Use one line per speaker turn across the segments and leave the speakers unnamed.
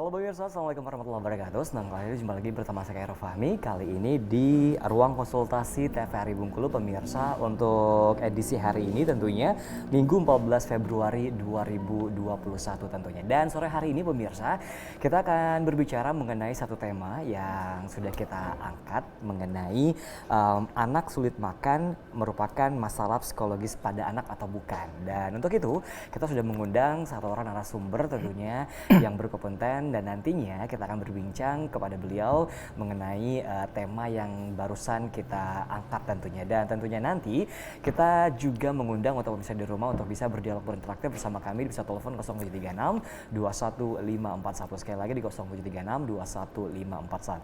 Halo pemirsa, Assalamualaikum warahmatullahi wabarakatuh. Senang kali ini jumpa lagi bersama saya Khairul Fahmi. Kali ini di ruang konsultasi TVRI Bengkulu pemirsa, untuk edisi hari ini tentunya Minggu 14 Februari 2021 tentunya. Dan sore hari ini pemirsa, kita akan berbicara mengenai satu tema yang sudah kita angkat mengenai anak sulit makan merupakan masalah psikologis pada anak atau bukan. Dan untuk itu kita sudah mengundang satu orang narasumber tentunya yang berkompeten, dan nantinya kita akan berbincang kepada beliau mengenai tema yang barusan kita angkat tentunya. Dan tentunya nanti kita juga mengundang untuk pemirsa di rumah untuk bisa berdialog berinteraktif bersama kami. Bisa telepon 0736 21541, sekali lagi di 0736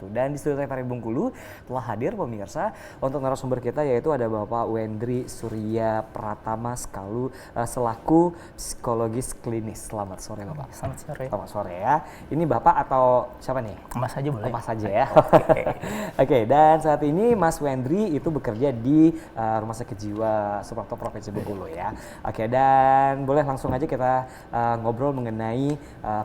21541. Dan di studio TVRI Bengkulu telah hadir pemirsa untuk narasumber kita, yaitu ada Bapak Wendri Surya Pratama selaku psikologis klinis. Selamat sore Bapak.
Selamat sore.
Selamat sore ya. Ini Bapak atau siapa nih?
Mas aja boleh.
Mas saja ya. Oke, dan saat ini Mas Wendri itu bekerja di Rumah Sakit Jiwa Suprapto Provinsi Bengkulu ya. Oke, dan boleh langsung aja kita ngobrol mengenai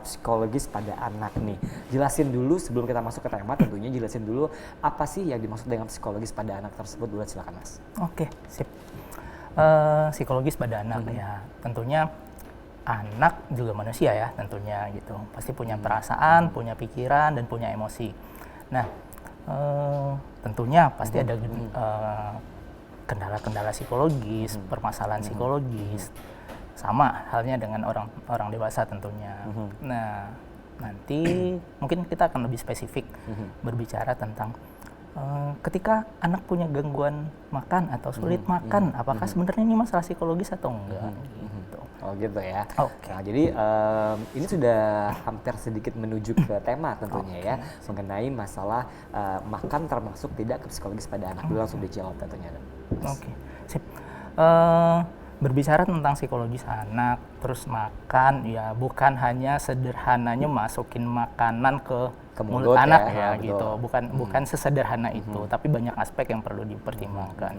psikologis pada anak nih. Jelasin dulu sebelum kita masuk ke tema, tentunya jelasin dulu apa sih yang dimaksud dengan psikologis pada anak tersebut. Boleh silakan Mas.
Oke, sip. Psikologis pada anak ya, tentunya anak juga manusia ya, tentunya gitu. Pasti punya perasaan, punya pikiran, dan punya emosi. Nah, tentunya pasti ada kendala-kendala psikologis, permasalahan psikologis. Sama halnya dengan orang dewasa tentunya. Nah, nanti mungkin kita akan lebih spesifik berbicara tentang ketika anak punya gangguan makan atau sulit makan, apakah sebenarnya ini masalah psikologis atau enggak? Gitu.
Oh gitu ya.
Oke.
Nah, jadi ini sudah hampir sedikit menuju ke tema tentunya ya, mengenai masalah makan termasuk tidak ke psikologis pada anak. Dulu langsung dijawab tentunya.
Oke, sip. Berbicara tentang psikologis anak, terus makan, ya bukan hanya sederhananya masukin makanan ke mulut anak ya, gitu. Bukan sesederhana itu, tapi banyak aspek yang perlu dipertimbangkan.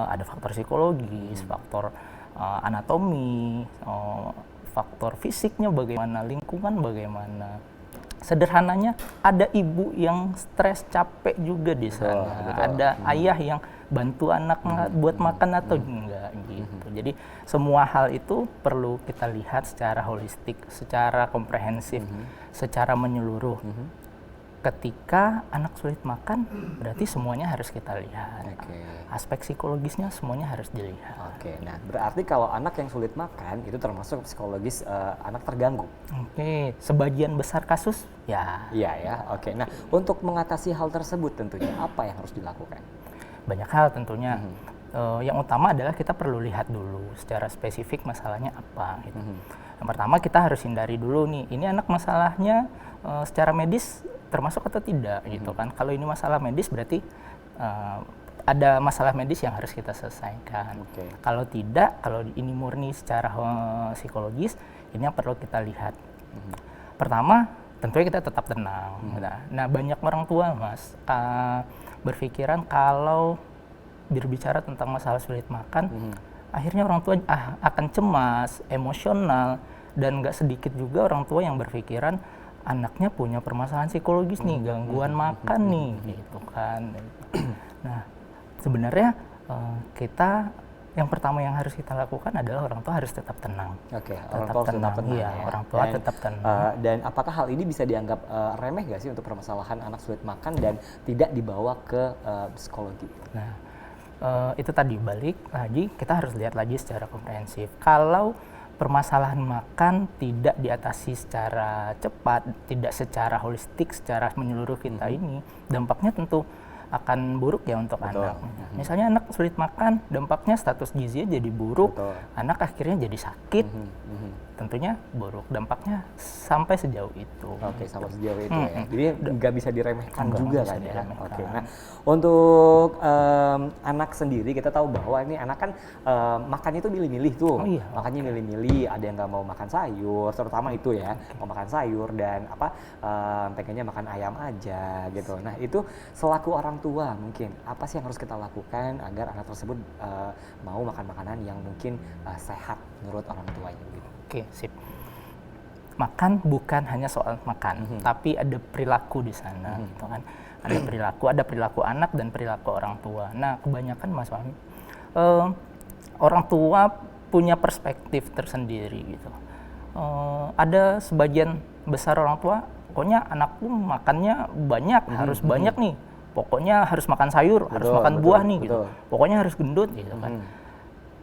Ada faktor psikologis, faktor anatomi, faktor fisiknya bagaimana, lingkungan bagaimana. Sederhananya ada ibu yang stres capek juga di sana, ada ayah yang bantu anak buat makan atau enggak gitu. Jadi semua hal itu perlu kita lihat secara holistik, secara komprehensif, secara menyeluruh. Ketika anak sulit makan, berarti semuanya harus kita lihat. Aspek psikologisnya semuanya harus dilihat.
Oke, nah berarti kalau anak yang sulit makan itu termasuk psikologis anak terganggu.
Oke, sebagian besar kasus ya.
Iya ya. Oke, nah untuk mengatasi hal tersebut tentunya apa yang harus dilakukan?
Banyak hal tentunya. Yang utama adalah kita perlu lihat dulu secara spesifik masalahnya apa. Gitu. Yang pertama kita harus hindari dulu nih, ini anak masalahnya secara medis termasuk atau tidak gitu kan. Kalau ini masalah medis berarti ada masalah medis yang harus kita selesaikan. Kalau tidak, kalau ini murni secara psikologis, ini yang perlu kita lihat. Pertama, tentunya kita tetap tenang. Nah, banyak orang tua Mas berpikiran kalau berbicara tentang masalah sulit makan, akhirnya orang tua akan cemas, emosional, dan nggak sedikit juga orang tua yang berpikiran anaknya punya permasalahan psikologis nih, gangguan makan nih, gitu kan. Nah, sebenarnya kita yang pertama yang harus kita lakukan adalah orang tua harus tetap tenang.
Orang tua tetap tenang.
Iya, ya. Orang tua tetap tenang.
Dan apakah hal ini bisa dianggap remeh nggak sih untuk permasalahan anak sulit makan dan tidak dibawa ke psikologi?
Nah, itu tadi balik lagi kita harus lihat lagi secara komprehensif. Kalau permasalahan makan tidak diatasi secara cepat, tidak secara holistik, secara menyeluruh kita ini, dampaknya tentu akan buruk ya untuk anak. Misalnya anak sulit makan, dampaknya status gizinya jadi buruk, anak akhirnya jadi sakit, tentunya buruk. Dampaknya sampai sejauh itu.
Sampai sejauh itu ya. Jadi nggak bisa diremehkan juga kan ya. Nah untuk anak sendiri kita tahu bahwa ini anak kan makannya itu milih-milih tuh. Makannya milih-milih, ada yang nggak mau makan sayur, terutama itu ya, mau makan sayur dan pengennya makan ayam aja gitu. Nah itu selaku orang tua mungkin apa sih yang harus kita lakukan agar anak tersebut mau makan makanan yang mungkin sehat menurut orang tuanya gitu.
Oke, sip. makan bukan hanya soal makan, tapi ada perilaku di sana, gitu kan. Ada perilaku anak dan perilaku orang tua. Nah, kebanyakan Mas Fahmi, orang tua punya perspektif tersendiri gitu. Ada sebagian besar orang tua, pokoknya anakku makannya banyak, harus banyak nih. Pokoknya harus makan sayur, harus makan buah nih gitu. Pokoknya harus gendut gitu kan.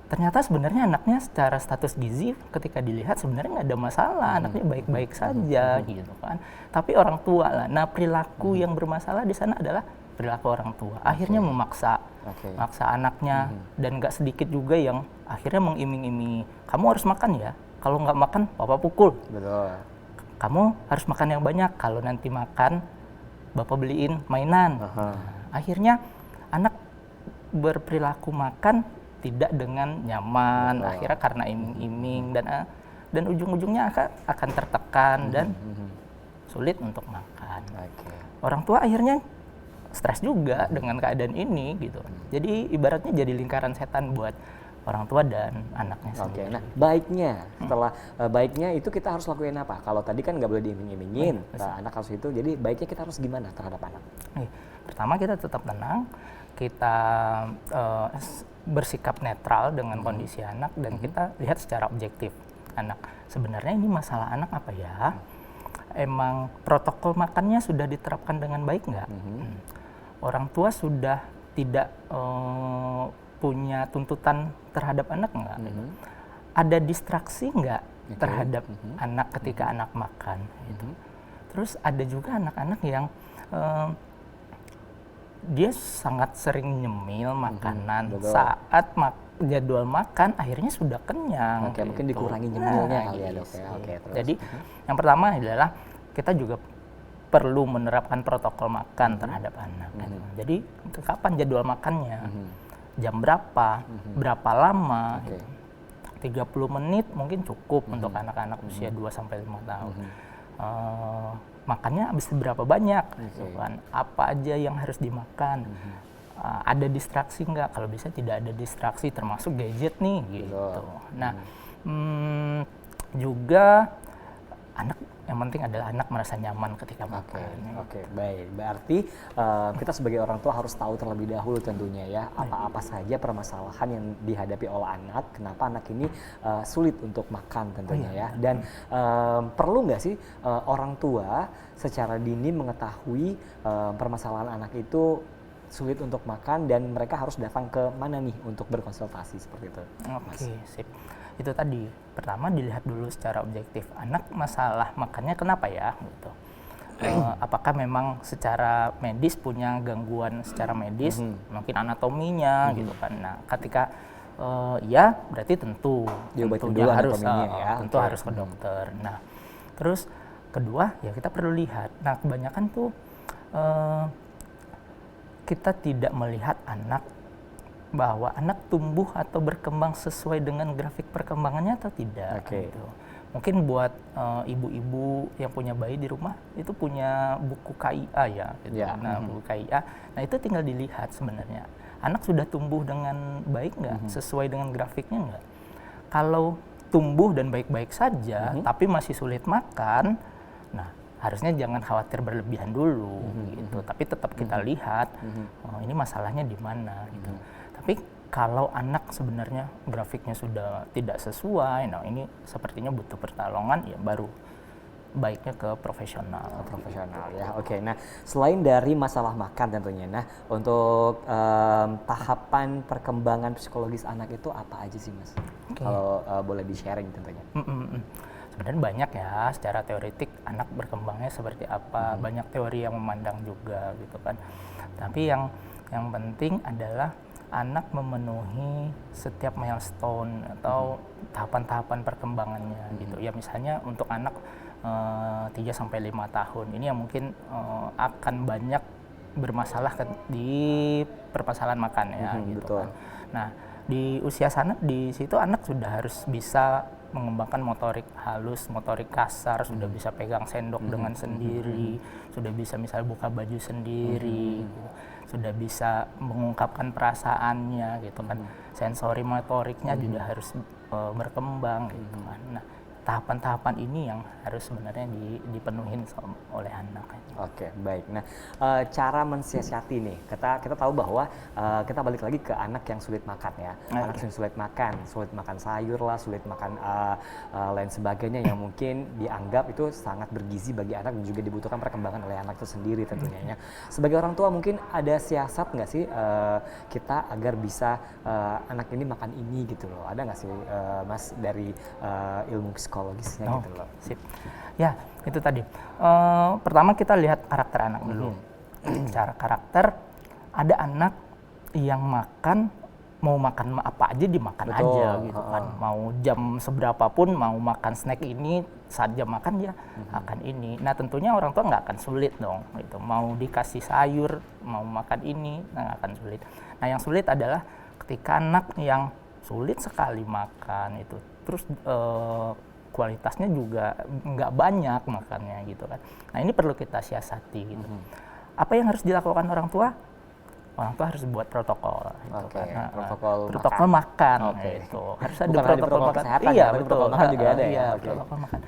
Ternyata sebenarnya anaknya secara status gizi ketika dilihat sebenarnya nggak ada masalah, anaknya baik-baik saja gitu kan. Tapi orang tua lah, nah perilaku yang bermasalah di sana adalah perilaku orang tua. Akhirnya memaksa anaknya, dan nggak sedikit juga yang akhirnya mengiming-imingi, kamu harus makan ya, kalau nggak makan papa pukul.
Betul.
Kamu harus makan yang banyak, kalau nanti makan bapak beliin mainan. Akhirnya anak berperilaku makan tidak dengan nyaman, akhirnya karena iming-iming dan ujung-ujungnya akan tertekan dan sulit untuk makan. Orang tua akhirnya stres juga dengan keadaan ini gitu. Jadi ibaratnya jadi lingkaran setan buat orang tua dan anaknya sendiri.
Nah baiknya setelah baiknya itu kita harus lakuin apa? Kalau tadi kan nggak boleh diiming-imingin, anak harus itu. Jadi baiknya kita harus gimana terhadap anak?
Pertama kita tetap tenang, kita bersikap netral dengan kondisi anak dan kita lihat secara objektif anak. Sebenarnya ini masalah anak apa ya? Emang protokol makannya sudah diterapkan dengan baik nggak? Orang tua sudah tidak punya tuntutan terhadap anak nggak? Ada distraksi nggak terhadap anak ketika anak makan? Gitu. Terus ada juga anak-anak yang dia sangat sering nyemil makanan saat jadwal makan akhirnya sudah kenyang.
Gitu. Mungkin dikurangi nyemilnya kali ya dok ya. Terus.
Jadi yang pertama adalah kita juga perlu menerapkan protokol makan terhadap anak. Jadi kapan jadwal makannya? Jam berapa? Berapa lama? 30 menit mungkin cukup untuk anak-anak usia 2-5 tahun. Makannya habis berapa banyak? Gitu kan. Apa aja yang harus dimakan? Ada distraksi nggak? Kalau bisa tidak ada distraksi, termasuk gadget nih. Gitu. Nah, juga anak yang penting adalah anak merasa nyaman ketika makan.
Baik. Berarti kita sebagai orang tua harus tahu terlebih dahulu tentunya ya apa-apa saja permasalahan yang dihadapi oleh anak. Kenapa anak ini sulit untuk makan tentunya ya. Dan perlu nggak sih orang tua secara dini mengetahui permasalahan anak itu sulit untuk makan dan mereka harus datang ke mana nih untuk berkonsultasi seperti itu?
Sip. Itu tadi, pertama dilihat dulu secara objektif, anak masalah makannya kenapa ya gitu. Apakah memang secara medis punya gangguan secara medis, mungkin anatominya gitu kan. Nah ketika ya berarti tentu harus ke dokter. Nah terus kedua ya kita perlu lihat, nah kebanyakan tuh kita tidak melihat anak bahwa anak tumbuh atau berkembang sesuai dengan grafik perkembangannya atau tidak. Gitu. Mungkin buat ibu-ibu yang punya bayi di rumah itu punya buku KIA ya. Gitu. Buku KIA. Nah itu tinggal dilihat sebenarnya anak sudah tumbuh dengan baik nggak, sesuai dengan grafiknya nggak. Kalau tumbuh dan baik-baik saja, tapi masih sulit makan, nah harusnya jangan khawatir berlebihan dulu, gitu. Tapi tetap kita lihat ini masalahnya di mana. Gitu. Tapi kalau anak sebenarnya grafiknya sudah tidak sesuai, nah ini sepertinya butuh pertolongan, ya baru baiknya ke profesional.
Ya. Nah selain dari masalah makan tentunya, nah untuk tahapan perkembangan psikologis anak itu apa aja sih mas? Kalau boleh di-sharing tentunya.
Sebenarnya banyak ya, secara teoretik anak berkembangnya seperti apa, banyak teori yang memandang juga gitu kan. Tapi yang penting adalah anak memenuhi setiap milestone atau tahapan-tahapan perkembangannya gitu. Ya misalnya untuk anak 3-5 tahun ini yang mungkin akan banyak bermasalah di permasalahan makan ya gitu kan. Nah, di usia sana di situ anak sudah harus bisa mengembangkan motorik halus, motorik kasar, sudah bisa pegang sendok dengan sendiri, sudah bisa misalnya buka baju sendiri, gitu. Sudah bisa mengungkapkan perasaannya gitu kan. Sensori motoriknya juga harus berkembang gitu kan. Nah, tahapan-tahapan ini yang harus sebenarnya dipenuhin oleh anak.
Oke, baik. Nah, cara mensiasati nih, kita tahu bahwa kita balik lagi ke anak yang sulit makan ya. Anak yang sulit makan sayur lah, sulit makan lain sebagainya yang mungkin dianggap itu sangat bergizi bagi anak dan juga dibutuhkan perkembangan oleh anak itu sendiri tentunya. Sebagai orang tua mungkin ada siasat nggak sih kita agar bisa anak ini makan ini gitu loh? Ada nggak sih Mas dari ilmu psikologisnya gitu loh?
Sip. Ya, itu tadi. Pertama kita lihat karakter anak dulu. Secara karakter, ada anak yang mau makan apa aja dimakan aja gitu kan. Mau jam seberapa pun mau makan snack ini, saat jam makan dia akan ini. Nah tentunya orang tua nggak akan sulit dong. Gitu. Mau dikasih sayur, mau makan ini, nggak akan sulit. Nah yang sulit adalah ketika anak yang sulit sekali makan itu, terus kualitasnya juga nggak banyak makannya gitu kan. Nah ini perlu kita siasati gitu. Apa yang harus dilakukan orang tua? Orang tua harus buat protokol gitu kan. Protokol makan gitu. Harus ada protokol makan.
Kesehatan,
iya,
betul.
protokol
makan juga ada ya.
Iya, protokol makan.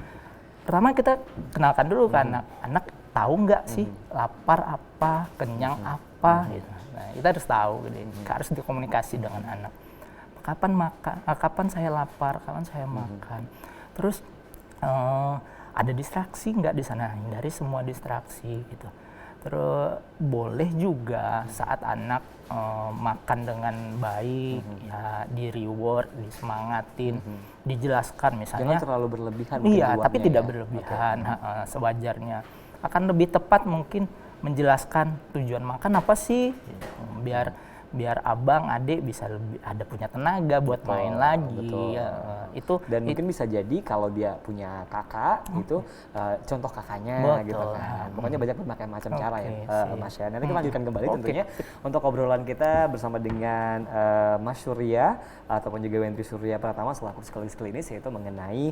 Pertama kita kenalkan dulu kan anak tahu nggak sih lapar apa, kenyang apa gitu. Nah, kita harus tahu gitu. Harus dikomunikasi dengan anak. Kapan makan? Kapan saya lapar? Kapan saya makan? Terus ada distraksi nggak di sana? Hindari semua distraksi gitu. Terus boleh juga saat anak makan dengan baik, ya di reward, disemangatin, dijelaskan misalnya.
Jangan terlalu berlebihan.
Iya, tapi tidak berlebihan, sewajarnya. Akan lebih tepat mungkin menjelaskan tujuan makan apa sih, biar abang, adik bisa lebih ada punya tenaga buat main lagi. Itu
dan mungkin bisa jadi kalau dia punya kakak itu contoh kakaknya gitu kan. Pokoknya banyak berbagai macam cara ya Mas ya. Nanti kita lanjutkan kembali tentunya untuk obrolan kita bersama dengan Mas Surya ataupun juga Wendri Surya Pratama selaku psikologis klinis, yaitu mengenai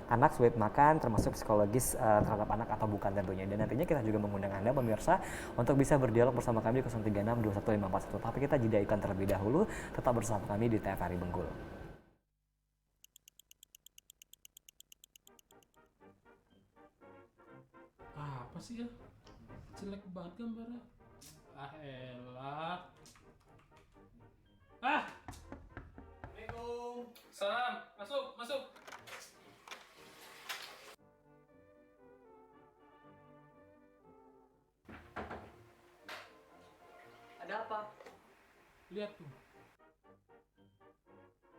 anak sulit makan termasuk psikologis terhadap anak atau bukan tentunya. Dan nantinya kita juga mengundang Anda pemirsa untuk bisa berdialog bersama kami di 036 2154. Tapi kita jeda iklan terlebih dahulu, tetap bersama kami di TVRI Bengkulu.
Apa sih ya? Jelek banget gambarnya. Ah elah. Assalamualaikum. Salam. Masuk.
Ada apa?
Lihat tuh.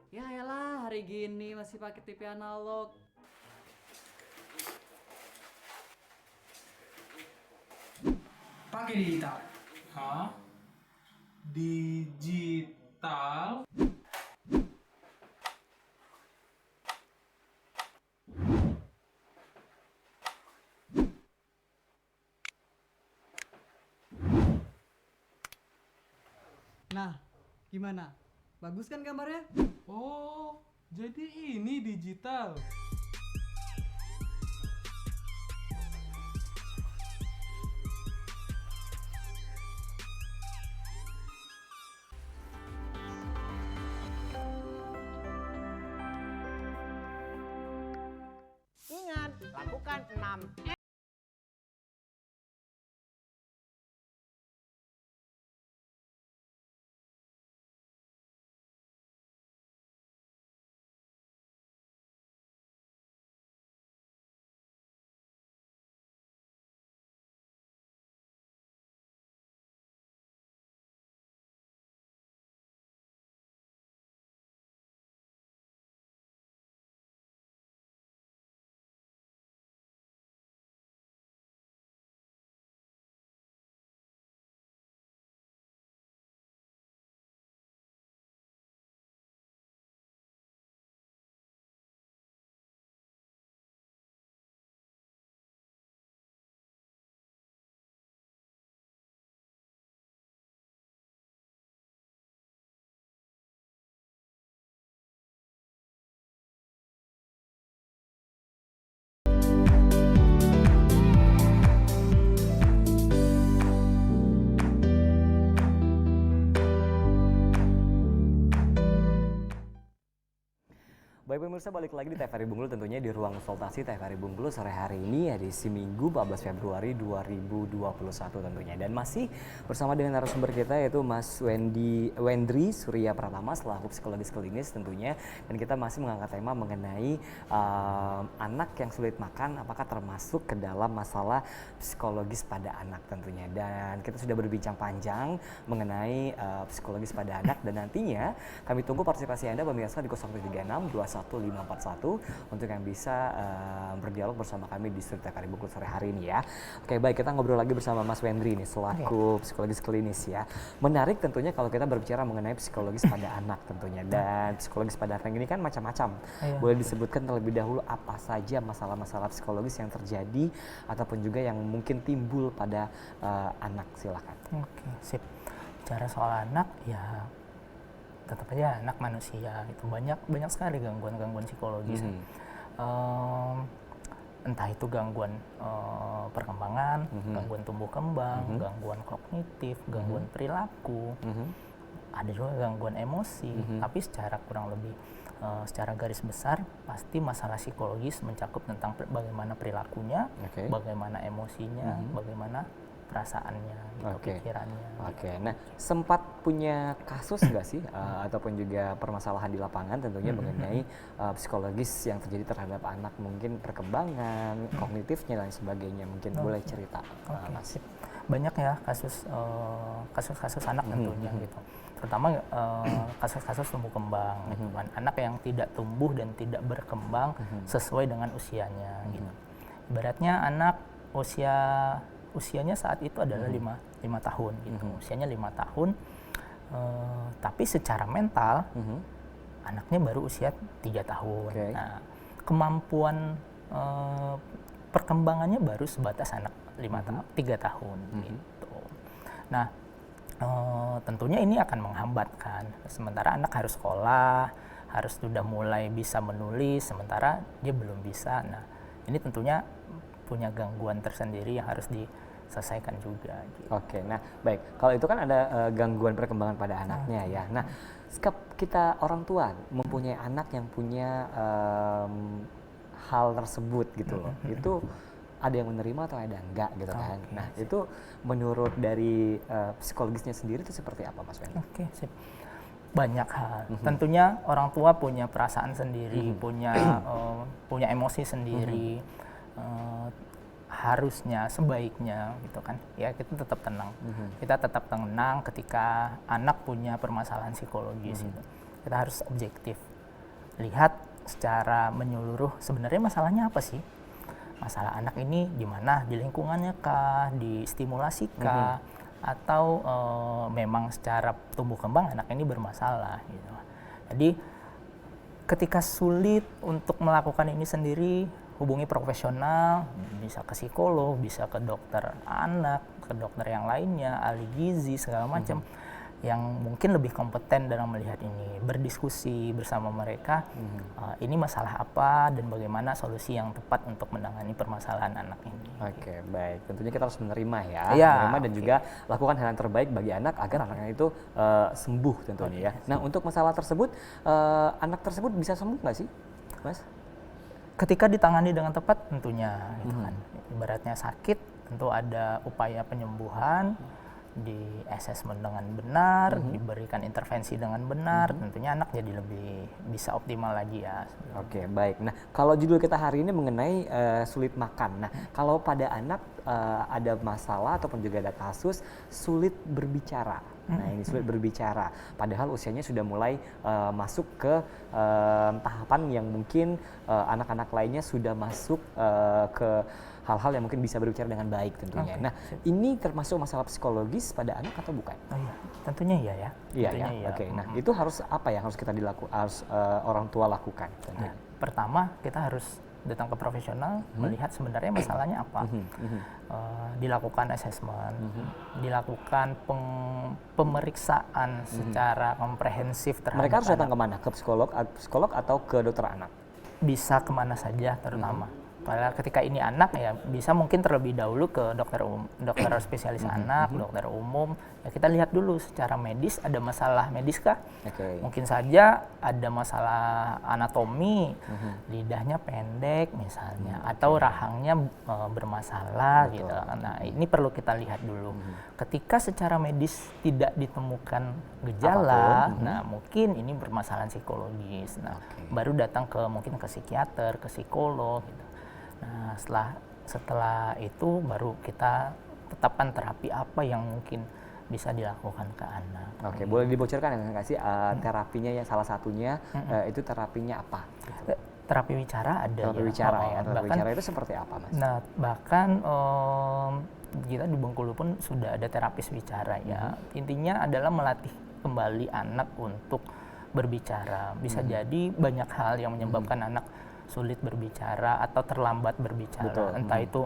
Ya elah, hari gini masih pakai TV analog.
Pakai digital.
Hah? Digital?
Nah, gimana? Bagus kan gambarnya?
Oh, jadi ini digital.
Ingat, lakukan 6
Baik pemirsa, balik lagi di TVRI Bengkulu tentunya di ruang konsultasi TVRI Bengkulu sore hari ini edisi Minggu 14 Februari 2021 tentunya. Dan masih bersama dengan narasumber kita yaitu Mas Wendri Surya Pratama selaku psikologis klinis tentunya. Dan kita masih mengangkat tema mengenai anak yang sulit makan apakah termasuk ke dalam masalah psikologis pada anak tentunya. Dan kita sudah berbincang panjang mengenai psikologis pada anak dan nantinya kami tunggu partisipasi Anda pemirsa di 0136 21541 untuk yang bisa berdialog bersama kami di Studio TVRI Bengkulu sore hari ini ya. Oke baik, kita ngobrol lagi bersama Mas Wendri nih selaku psikologis klinis ya. Menarik tentunya kalau kita berbicara mengenai psikologis pada anak tentunya, dan psikologis pada anak ini kan macam-macam. Boleh disebutkan terlebih dahulu apa saja masalah-masalah psikologis yang terjadi ataupun juga yang mungkin timbul pada anak, silakan.
Oke, sip. Bicara soal anak ya tetap aja anak manusia itu banyak sekali gangguan psikologis. Entah itu gangguan perkembangan, gangguan tumbuh kembang, gangguan kognitif, gangguan perilaku, ada juga gangguan emosi. Tapi secara kurang lebih secara garis besar pasti masalah psikologis mencakup tentang bagaimana perilakunya, bagaimana emosinya, bagaimana perasaannya, gitu, pikirannya.
Nah sempat punya kasus nggak sih ataupun juga permasalahan di lapangan tentunya mengenai psikologis yang terjadi terhadap anak, mungkin perkembangan kognitifnya dan sebagainya, mungkin boleh cerita Mas?
Banyak ya kasus-kasus anak tentunya gitu, terutama kasus-kasus tumbuh kembang gitu kan, anak yang tidak tumbuh dan tidak berkembang sesuai dengan usianya gitu. Ibaratnya anak usianya saat itu adalah 5 tahun gitu. Usianya 5 tahun, tapi secara mental anaknya baru usia 3 tahun. Nah, kemampuan perkembangannya baru sebatas anak 3 tahun gitu. Nah, tentunya ini akan menghambat kan. Sementara anak harus sekolah, harus sudah mulai bisa menulis, sementara dia belum bisa. Nah, ini tentunya punya gangguan tersendiri yang harus diselesaikan juga. Gitu.
Oke, nah baik. Kalau itu kan ada gangguan perkembangan pada anaknya ya. Nah, kita orang tua mempunyai anak yang punya hal tersebut gitu loh. Itu ada yang menerima atau ada enggak gitu kan. Nah, itu menurut dari psikologisnya sendiri itu seperti apa Mas Wendri?
Oke, sip. Banyak hal. Tentunya orang tua punya perasaan sendiri, punya emosi sendiri. Harusnya sebaiknya gitu kan ya kita tetap tenang, kita tetap tenang ketika anak punya permasalahan psikologis itu. Kita harus objektif, lihat secara menyeluruh sebenarnya masalahnya apa sih, masalah anak ini di mana, di lingkungannya kah, di stimulasi kah, atau memang secara tumbuh kembang anak ini bermasalah gitu. Jadi ketika sulit untuk melakukan ini sendiri, hubungi profesional, bisa ke psikolog, bisa ke dokter anak, ke dokter yang lainnya, ahli gizi, segala macam, yang mungkin lebih kompeten dalam melihat ini. Berdiskusi bersama mereka, ini masalah apa dan bagaimana solusi yang tepat untuk menangani permasalahan anak ini.
Oke, baik. Tentunya kita harus menerima ya, menerima dan juga lakukan hal yang terbaik bagi anak agar anaknya itu sembuh tentunya ya. Nah, untuk masalah tersebut, anak tersebut bisa sembuh nggak sih, Mas?
Ketika ditangani dengan tepat tentunya gitu kan. Ibaratnya sakit tentu ada upaya penyembuhan, di assessment dengan benar, diberikan intervensi dengan benar, tentunya anak jadi lebih bisa optimal lagi ya.
Oke, baik. Nah, kalau judul kita hari ini mengenai sulit makan. Nah, kalau pada anak ada masalah ataupun juga ada kasus sulit berbicara. Nah, ini sulit berbicara. Padahal usianya sudah mulai masuk ke tahapan yang mungkin anak-anak lainnya sudah masuk ke hal-hal yang mungkin bisa berbicara dengan baik tentunya. Nah, ini termasuk masalah psikologis pada anak atau bukan?
Oh iya, tentunya iya ya.
Iya ya. Oke. Nah, itu harus apa yang harus kita harus orang tua lakukan?
Nah, pertama kita harus datang ke profesional, melihat sebenarnya masalahnya apa. Dilakukan assessment, dilakukan pemeriksaan secara komprehensif terhadap
mereka harus datang
anak.
kemana? Ke psikolog atau ke dokter anak?
Bisa kemana saja terutama. Kalau ketika ini anak ya bisa mungkin terlebih dahulu ke dokter spesialis anak, dokter umum. Ya kita lihat dulu secara medis ada masalah medis kah?
Oke.
Mungkin saja ada masalah anatomi, lidahnya pendek misalnya, atau rahangnya bermasalah gitu. Nah ini perlu kita lihat dulu. Ketika secara medis tidak ditemukan gejala, nah mungkin ini permasalahan psikologis. Nah baru datang ke mungkin ke psikiater, ke psikolog. Gitu. Nah setelah itu baru kita tetapkan terapi apa yang mungkin bisa dilakukan ke anak.
Oke, boleh dibocorkan ya nggak sih terapinya ya, salah satunya itu terapinya apa? Gitu.
Terapi wicara ada.
Terapi
ya.
wicara ya.
Bahkan,
Terapi wicara itu seperti apa, Mas?
Nah bahkan kita di Bengkulu pun sudah ada terapis wicara ya. Intinya adalah melatih kembali anak untuk berbicara. Bisa jadi banyak hal yang menyebabkan anak sulit berbicara atau terlambat berbicara.
Betul.
Entah itu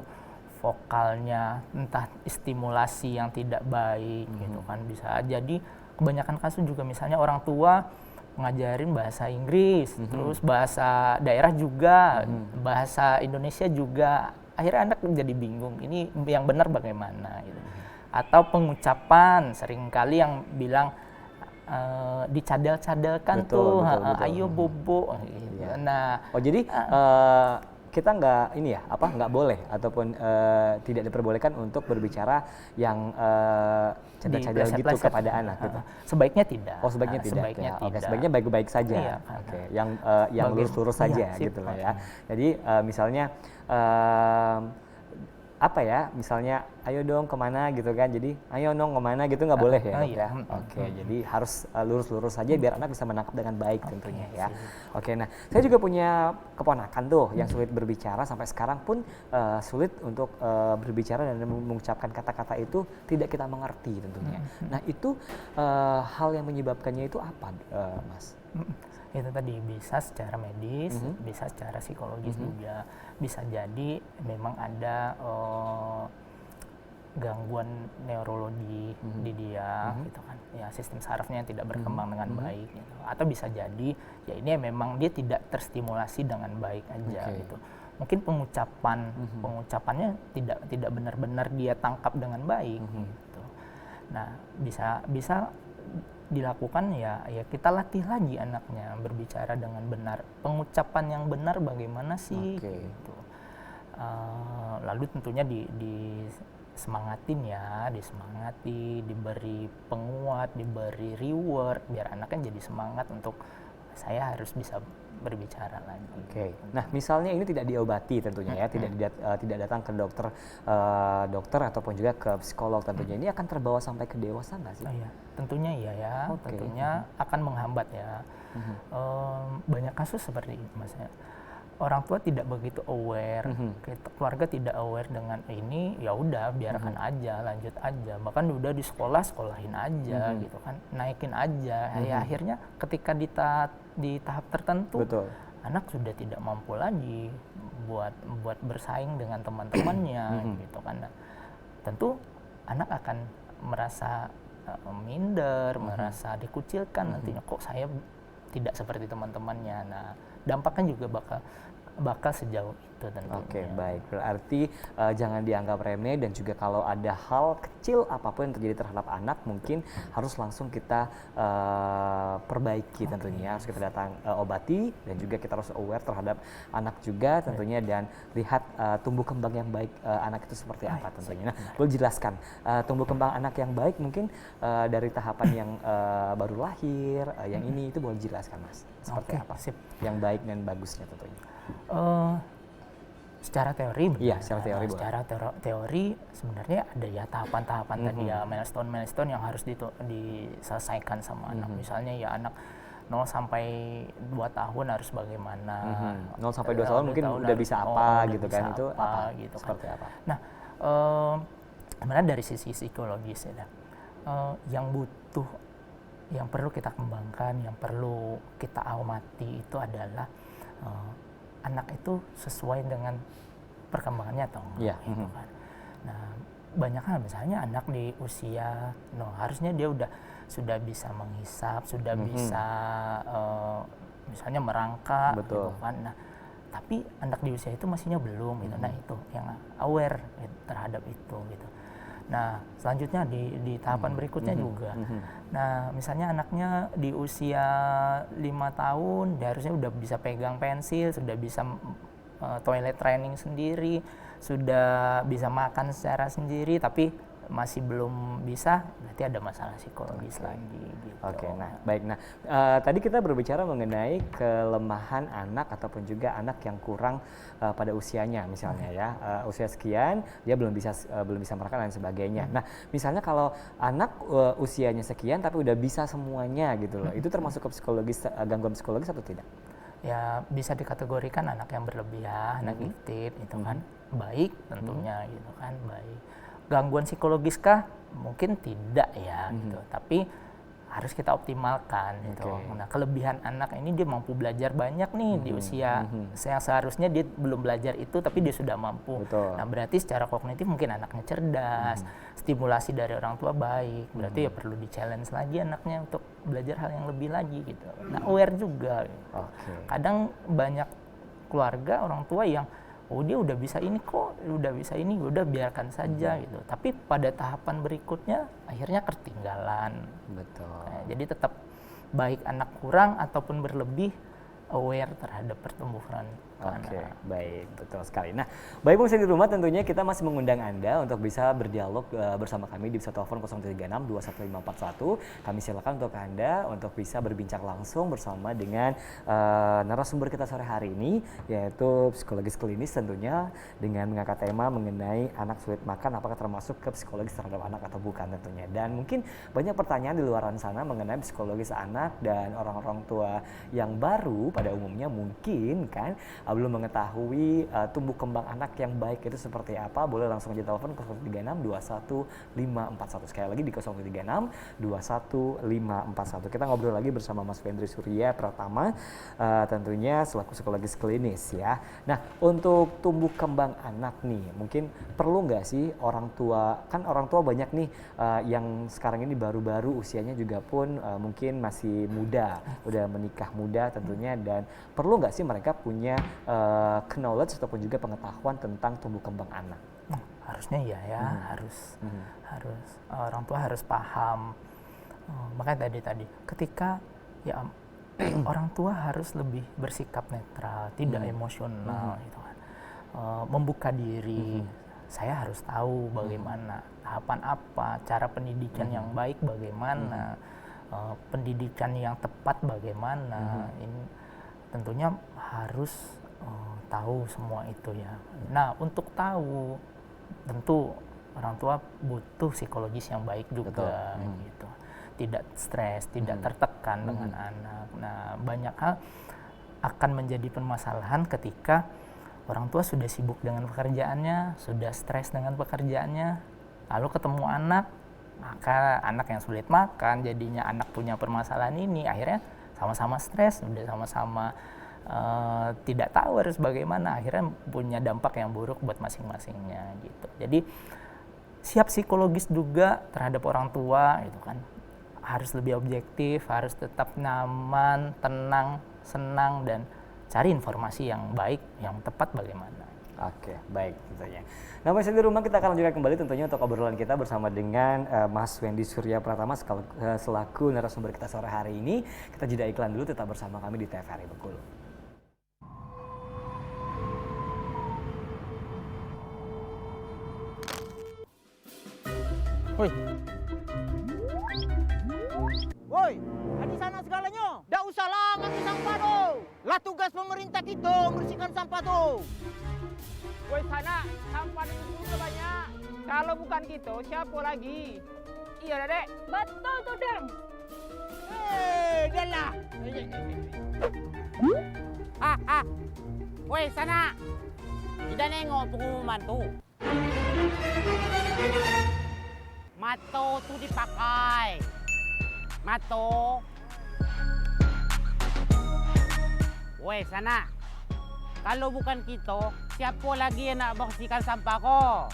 vokalnya, entah stimulasi yang tidak baik gitu kan. Bisa jadi kebanyakan kasus juga misalnya orang tua ngajarin bahasa Inggris, terus bahasa daerah juga, bahasa Indonesia juga. Akhirnya anak jadi bingung, ini yang benar bagaimana gitu. Atau pengucapan, seringkali yang bilang dicadel-cadelkan
Betul,
tuh,
betul.
ayo bobo gitu.
Iya.
Nah,
Oh jadi kita nggak boleh ataupun tidak diperbolehkan untuk berbicara yang cadel-cadel gitu
dipleset-pleset.
kepada anak gitu.
Sebaiknya tidak.
Oh sebaiknya tidak.
Sebaiknya
ya.
tidak.
Oke, sebaiknya baik-baik saja.
Iya,
Oke, yang lurus-lurus saja
sip.
gitu lah ya. Jadi misalnya apa ya, misalnya ayo dong kemana gitu kan, jadi ayo dong kemana gitu nggak boleh ya, Dok,
iya.
ya. Oke, jadi harus lurus-lurus saja biar anak bisa menangkap dengan baik tentunya ya. Oke, nah saya juga punya keponakan tuh yang sulit berbicara, sampai sekarang pun sulit untuk berbicara dan mengucapkan kata-kata itu tidak kita mengerti tentunya. Nah itu hal yang menyebabkannya itu apa, Mas?
Itu tadi bisa secara medis, bisa secara psikologis juga. Bisa jadi memang ada gangguan neurologi di dia gitu kan. Ya sistem sarafnya yang tidak berkembang dengan baik gitu. Atau bisa jadi ya ini memang dia tidak terstimulasi dengan baik aja gitu. Mungkin pengucapannya tidak benar-benar dia tangkap dengan baik gitu. Nah, bisa dilakukan ya kita latih lagi anaknya berbicara dengan benar, pengucapan yang benar bagaimana sih gitu. Lalu tentunya disemangatin ya, disemangati, diberi penguat, diberi reward biar anaknya jadi semangat untuk saya harus bisa berbicara lagi.
Oke. Nah, misalnya ini tidak diobati tentunya ya, tidak datang ke dokter ataupun juga ke psikolog tentunya. Ini akan terbawa sampai ke dewasa nggak sih?
Oh iya, tentunya iya ya.
Oke.
Tentunya akan menghambat ya. Banyak kasus seperti itu, Mas. Orang tua tidak begitu aware, keluarga tidak aware dengan ini, ya udah biarkan aja, lanjut aja. Bahkan udah di sekolahin aja gitu kan, naikin aja. Ya akhirnya ketika di tahap tertentu,
Betul.
anak sudah tidak mampu lagi buat bersaing dengan teman-temannya gitu kan. Nah, tentu anak akan merasa minder, merasa dikucilkan nantinya, kok saya tidak seperti teman-temannya. Nah, dampaknya juga bakal sejauh itu tentunya.
Oke, baik. Berarti jangan dianggap remeh, dan juga kalau ada hal kecil apapun yang terjadi terhadap anak mungkin harus langsung kita perbaiki tentunya. Harus kita obati, dan juga kita harus aware terhadap anak juga tentunya, dan lihat tumbuh kembang yang baik anak itu seperti apa tentunya. Nah, boleh jelaskan tumbuh kembang anak yang baik mungkin dari tahapan yang baru lahir, yang ini itu boleh jelaskan, Mas? Seperti apa?
Sip.
Yang baik dan bagusnya tentunya.
Secara teori benar.
Iya, secara teori boleh.
Secara teori sebenarnya ada ya tahapan-tahapan tadi ya, milestone yang harus diselesaikan sama anak. Misalnya ya anak 0 sampai 2 tahun harus bagaimana.
0 sampai 2 tahun mungkin udah bisa apa gitu kan, itu apa?
Gitu kan.
Seperti apa?
Nah, sebenarnya dari sisi psikologis ya, yang perlu kita kembangkan, yang perlu kita amati itu adalah anak itu sesuai dengan perkembangannya atau enggak, gitu kan. Nah, banyak hal misalnya anak di usia harusnya dia sudah bisa menghisap, sudah bisa misalnya merangkak, gitu kan. Nah, tapi anak di usia itu masihnya belum gitu. Nah itu yang aware gitu, terhadap itu gitu. Nah selanjutnya di tahapan berikutnya juga. Nah misalnya anaknya di usia 5 tahun, dia harusnya udah bisa pegang pensil, sudah bisa toilet training sendiri, sudah bisa makan secara sendiri, tapi masih belum bisa, berarti ada masalah psikologis lagi gitu.
Oke, nah baik. Nah tadi kita berbicara mengenai kelemahan anak ataupun juga anak yang kurang pada usianya, misalnya ya usia sekian dia belum bisa makan dan sebagainya. Nah misalnya kalau anak usianya sekian tapi udah bisa semuanya gitu loh, itu termasuk ke psikologis, gangguan psikologis atau tidak?
Ya bisa dikategorikan anak yang berlebihan, anak gifted itu kan baik tentunya gitu kan, baik. Gangguan psikologis kah? Mungkin tidak ya gitu. Tapi harus kita optimalkan gitu. Nah, kelebihan anak ini dia mampu belajar banyak nih di usia yang seharusnya dia belum belajar itu tapi dia sudah mampu.
Betul.
Nah, berarti secara kognitif mungkin anaknya cerdas, stimulasi dari orang tua baik. Berarti ya perlu di-challenge lagi anaknya untuk belajar hal yang lebih lagi gitu. Nah, aware juga. Gitu. Kadang banyak keluarga orang tua yang oh dia udah bisa ini kok, udah bisa ini, udah biarkan saja gitu. Tapi pada tahapan berikutnya akhirnya ketinggalan.
Betul.
Nah, jadi tetap baik anak kurang ataupun berlebih, aware terhadap pertumbuhan
Oke,
anak.
baik, betul sekali. Nah, baik pemirsa di rumah, tentunya kita masih mengundang Anda untuk bisa berdialog bersama kami di bisa telepon 036-21541. Kami silakan untuk Anda untuk bisa berbincang langsung bersama dengan narasumber kita sore hari ini, yaitu psikologis klinis tentunya, dengan mengangkat tema mengenai anak sulit makan, apakah termasuk ke psikologis terhadap anak atau bukan tentunya. Dan mungkin banyak pertanyaan di luar sana mengenai psikologis anak dan orang-orang tua yang baru pada umumnya mungkin kan belum mengetahui tumbuh kembang anak yang baik itu seperti apa. Boleh langsung aja telepon 036-21541. Sekali lagi di 036-21541. Kita ngobrol lagi bersama Mas Fendri Surya Pratama, tentunya selaku psikologis klinis ya. Nah, untuk tumbuh kembang anak nih, mungkin perlu nggak sih orang tua, kan orang tua banyak nih yang sekarang ini baru-baru usianya juga pun mungkin masih muda, udah menikah muda tentunya, dan perlu nggak sih mereka punya knowledge ataupun juga pengetahuan tentang tumbuh kembang anak?
Harusnya ya, harus orang tua harus paham. Makanya tadi ketika ya orang tua harus lebih bersikap netral, tidak emosional gitu kan. Membuka diri. Saya harus tahu bagaimana tahapan apa, cara pendidikan yang baik bagaimana, pendidikan yang tepat bagaimana. Ini tentunya harus tahu semua itu ya. Nah, untuk tahu tentu orang tua butuh psikologis yang baik juga gitu. Tidak stres, tidak tertekan dengan anak. Nah, banyak hal akan menjadi permasalahan ketika orang tua sudah sibuk dengan pekerjaannya, sudah stres dengan pekerjaannya, lalu ketemu anak, maka anak yang sulit makan, jadinya anak punya permasalahan ini, akhirnya sama-sama stres, udah sama-sama tidak tahu harus bagaimana, akhirnya punya dampak yang buruk buat masing-masingnya gitu. Jadi siap psikologis juga terhadap orang tua gitu kan, harus lebih objektif, harus tetap nyaman, tenang, senang, dan cari informasi yang baik, yang tepat bagaimana.
Oke, baik tentunya. Nah, pemirsa di rumah, kita akan lanjutkan kembali tentunya untuk obrolan kita bersama dengan Mas Fendri Surya Pratama selaku narasumber kita sore hari ini. Kita jeda iklan dulu, tetap bersama kami di TVRI Bengkulu.
Woi, di sana segalanya. Dak usah lah ngambil sampah tu. Lah tugas pemerintah kita bersihkan sampah tu. Woi sana, sampah di sini banyak. Kalau bukan kita, siapa lagi? Iya, Dek.
Betul tuh, Dang.
Dah lah. Woi sana. Tidak nengok pengumuman tu. Mato tu dipakai. Mato. Woi sana. Kalau bukan kita, siapa lagi yang nak bersihkan sampah ko?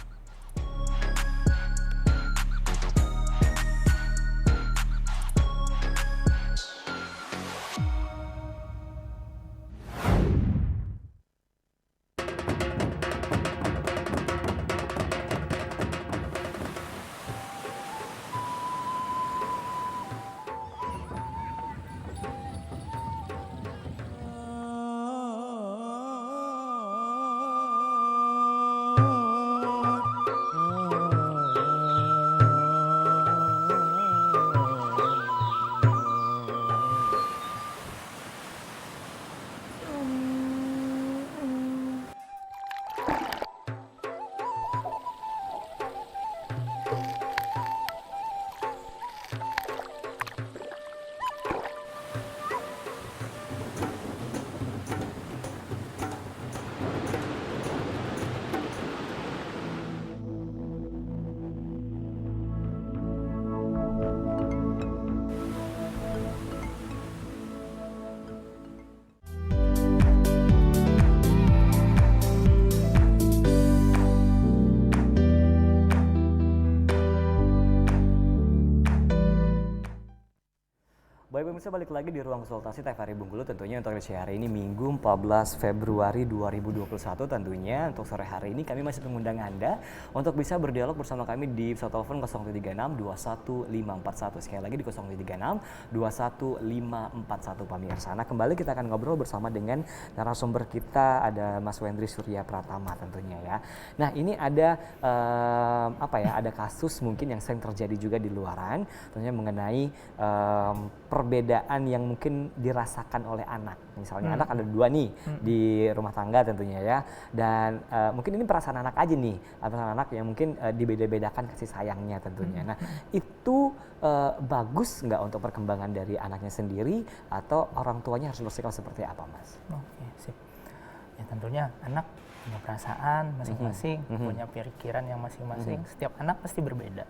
pemirsa, balik lagi di ruang konsultasi TVRI Bengkulu tentunya untuk edisi hari ini Minggu 14 Februari 2021 tentunya untuk sore hari ini kami masih mengundang Anda untuk bisa berdialog bersama kami di pesawat telepon 0736 21541 sekali lagi di 0736 21541 pemirsa. Nah kembali kita akan ngobrol bersama dengan narasumber kita ada Mas Wendri Surya Pratama tentunya ya. Nah ini ada ada kasus mungkin yang sering terjadi juga di luaran tentunya mengenai perbedaan yang mungkin dirasakan oleh anak. Misalnya anak ada dua nih di rumah tangga tentunya ya. Dan mungkin ini perasaan anak aja nih. Perasaan anak yang mungkin dibeda-bedakan kasih sayangnya tentunya. Nah itu bagus nggak untuk perkembangan dari anaknya sendiri atau orang tuanya harus bersikap seperti apa Mas?
Oke, sip. Ya tentunya anak punya perasaan masing-masing, punya pikiran yang masing-masing. Setiap anak pasti berbeda.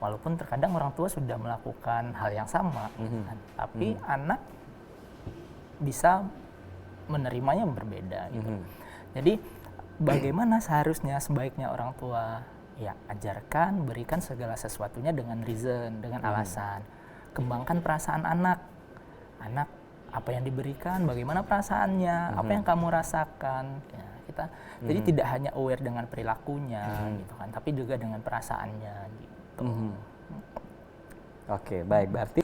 Walaupun terkadang orang tua sudah melakukan hal yang sama, kan? Tapi anak bisa menerimanya berbeda. Gitu. Jadi bagaimana seharusnya sebaiknya orang tua? Ya ajarkan, berikan segala sesuatunya dengan reason, dengan alasan. Kembangkan perasaan anak. Anak apa yang diberikan, bagaimana perasaannya, apa yang kamu rasakan. Ya, kita jadi tidak hanya aware dengan perilakunya, gitu kan, tapi juga dengan perasaannya. Gitu.
Oke, baik. Berarti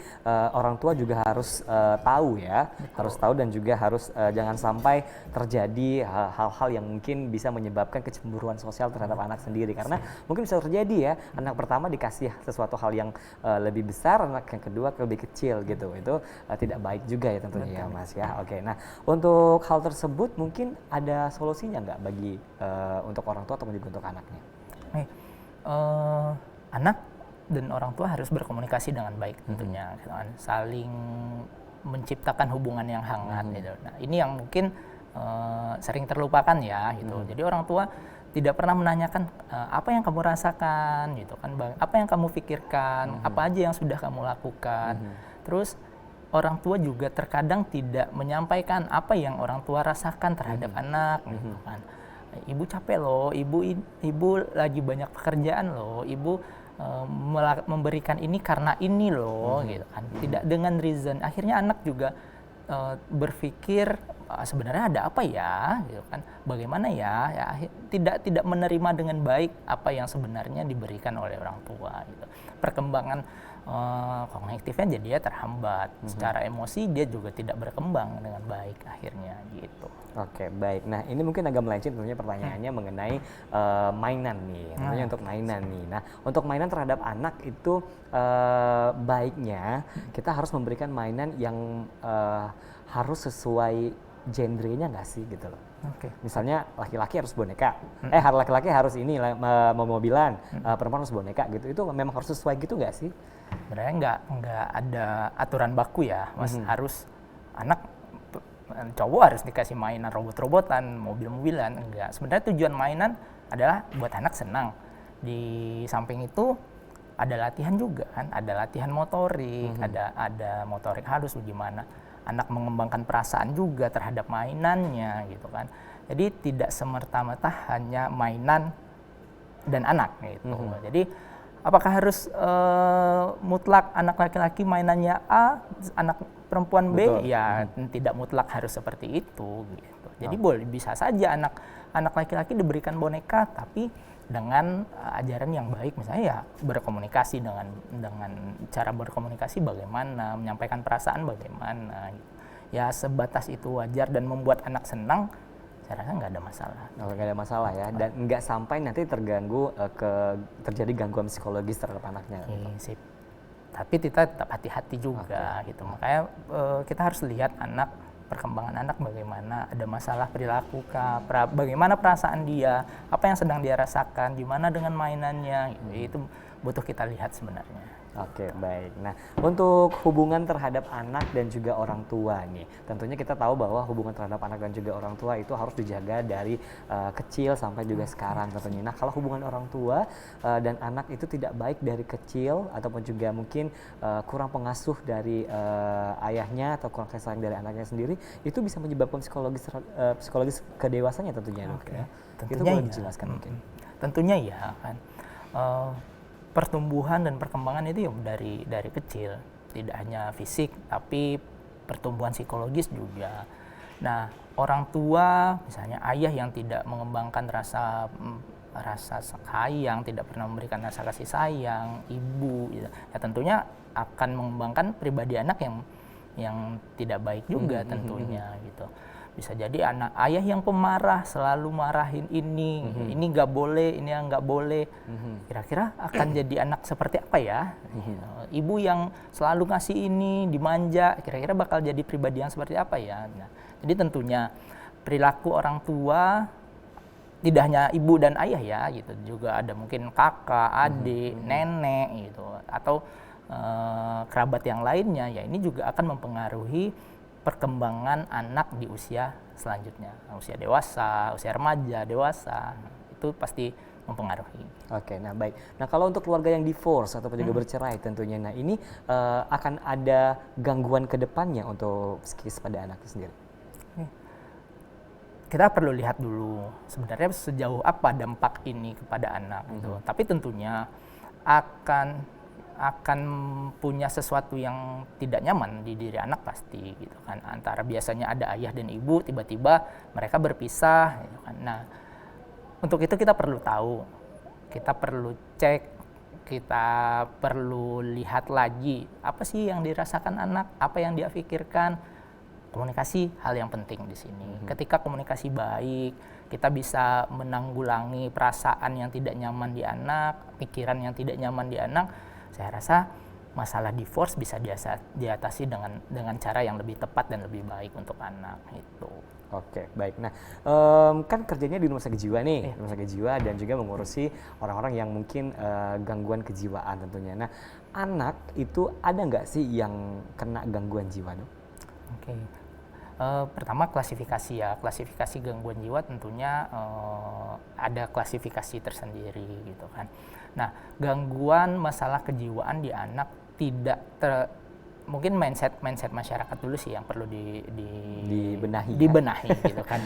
orang tua juga harus tahu ya, harus tahu dan juga harus jangan sampai terjadi hal-hal yang mungkin bisa menyebabkan kecemburuan sosial terhadap anak sendiri. Karena mungkin bisa terjadi ya, anak pertama dikasih sesuatu hal yang lebih besar, anak yang kedua lebih kecil gitu. Itu tidak baik juga ya tentunya ya Mas ya. Oke, nah untuk hal tersebut mungkin ada solusinya nggak bagi untuk orang tua atau juga untuk anaknya?
Anak dan orang tua harus berkomunikasi dengan baik tentunya, gitu kan. Saling menciptakan hubungan yang hangat. Gitu. Nah ini yang mungkin sering terlupakan ya, gitu. Jadi orang tua tidak pernah menanyakan apa yang kamu rasakan, gitu kan, apa yang kamu pikirkan, apa aja yang sudah kamu lakukan. Terus orang tua juga terkadang tidak menyampaikan apa yang orang tua rasakan terhadap anak, gitu kan. Ibu capek loh, ibu lagi banyak pekerjaan loh, ibu memberikan ini karena ini loh, gitu kan. Tidak dengan reason. Akhirnya anak juga berpikir sebenarnya ada apa ya, gitu kan. Bagaimana ya, tidak menerima dengan baik apa yang sebenarnya diberikan oleh orang tua, gitu. Perkembangan kognitifnya jadi terhambat. Secara emosi dia juga tidak berkembang dengan baik akhirnya, gitu.
Oke, baik. Nah, ini mungkin agak melenceng tentunya pertanyaannya mengenai mainan nih. Tentunya untuk mainan nih. Nah, untuk mainan terhadap anak itu baiknya kita harus memberikan mainan yang harus sesuai genrenya nggak sih gitu loh.
Oke.
Misalnya laki-laki harus boneka, laki-laki harus ini mobilan, perempuan harus boneka gitu. Itu memang harus sesuai gitu nggak sih?
Sebenarnya nggak ada aturan baku ya, Mas. Harus anak cowok harus dikasih mainan robot-robotan, mobil-mobilan, enggak. Sebenarnya tujuan mainan adalah buat anak senang. Di samping itu ada latihan juga kan, ada latihan motorik, ada motorik halus bagaimana anak mengembangkan perasaan juga terhadap mainannya, gitu kan. Jadi tidak semerta-merta hanya mainan dan anak gitu. Jadi apakah harus mutlak anak laki-laki mainannya A, anak perempuan B?
Betul.
Ya tidak mutlak harus seperti itu, gitu. Jadi boleh bisa saja anak laki-laki diberikan boneka, tapi dengan ajaran yang baik, misalnya ya berkomunikasi dengan cara berkomunikasi bagaimana, menyampaikan perasaan bagaimana, gitu. Ya sebatas itu wajar dan membuat anak senang. Saya rasa nggak ada masalah.
Nggak ada masalah ya, dan nggak sampai nanti terganggu terjadi gangguan psikologis terhadap anaknya. Gitu.
Sip. Tapi kita tetap hati-hati juga, gitu. Makanya kita harus lihat perkembangan anak bagaimana, ada masalah perilaku kah, bagaimana perasaan dia, apa yang sedang dia rasakan, gimana dengan mainannya, gitu. Itu butuh kita lihat sebenarnya.
Oke, baik. Nah, untuk hubungan terhadap anak dan juga orang tua nih, tentunya kita tahu bahwa hubungan terhadap anak dan juga orang tua itu harus dijaga dari kecil sampai juga sekarang tentunya. Nah, kalau hubungan orang tua dan anak itu tidak baik dari kecil ataupun juga mungkin kurang pengasuh dari ayahnya atau kurang kasih sayang dari anaknya sendiri, itu bisa menyebabkan psikologis kedewasannya tentunya, dok ya. Itu boleh dijelaskan mungkin.
Tentunya ya kan. Pertumbuhan dan perkembangan itu ya dari kecil. tidak hanya fisik tapi pertumbuhan psikologis juga. Nah, orang tua misalnya ayah yang tidak mengembangkan rasa sayang, tidak pernah memberikan rasa kasih sayang, ibu ya tentunya akan mengembangkan pribadi anak yang tidak baik juga tentunya gitu. Bisa jadi ayah yang pemarah, selalu marahin ini nggak boleh, ini yang nggak boleh. Kira-kira akan jadi anak seperti apa ya? Ibu yang selalu ngasih ini, dimanja, kira-kira bakal jadi pribadi yang seperti apa ya? Nah, jadi tentunya perilaku orang tua tidak hanya ibu dan ayah ya, gitu. Juga ada mungkin kakak, adik, nenek gitu, atau kerabat yang lainnya. Ya ini juga akan mempengaruhi perkembangan anak di usia selanjutnya, usia dewasa, usia remaja, dewasa, itu pasti mempengaruhi.
Oke, nah baik. Nah kalau untuk keluarga yang divorce atau juga bercerai tentunya, nah ini akan ada gangguan ke depannya untuk psikis pada anak itu sendiri?
Kita perlu lihat dulu sebenarnya sejauh apa dampak ini kepada anak gitu. Tapi tentunya akan punya sesuatu yang tidak nyaman di diri anak pasti gitu kan. Antara biasanya ada ayah dan ibu, tiba-tiba mereka berpisah gitu kan. Nah, untuk itu kita perlu tahu, kita perlu cek, kita perlu lihat lagi apa sih yang dirasakan anak, apa yang dia pikirkan. Komunikasi hal yang penting di sini. Ketika komunikasi baik, kita bisa menanggulangi perasaan yang tidak nyaman di anak, pikiran yang tidak nyaman di anak. Saya rasa masalah divorce bisa diatasi dengan cara yang lebih tepat dan lebih baik untuk anak itu.
Oke, baik. Nah, kan kerjanya di rumah sakit jiwa nih, rumah sakit jiwa dan juga mengurusi orang-orang yang mungkin gangguan kejiwaan tentunya. Nah, anak itu ada nggak sih yang kena gangguan jiwa, Dok?
Oke. Pertama klasifikasi ya, klasifikasi gangguan jiwa tentunya ada klasifikasi tersendiri gitu kan. Nah, gangguan masalah kejiwaan di anak tidak mungkin mindset masyarakat dulu sih yang perlu dibenahi gitu kan.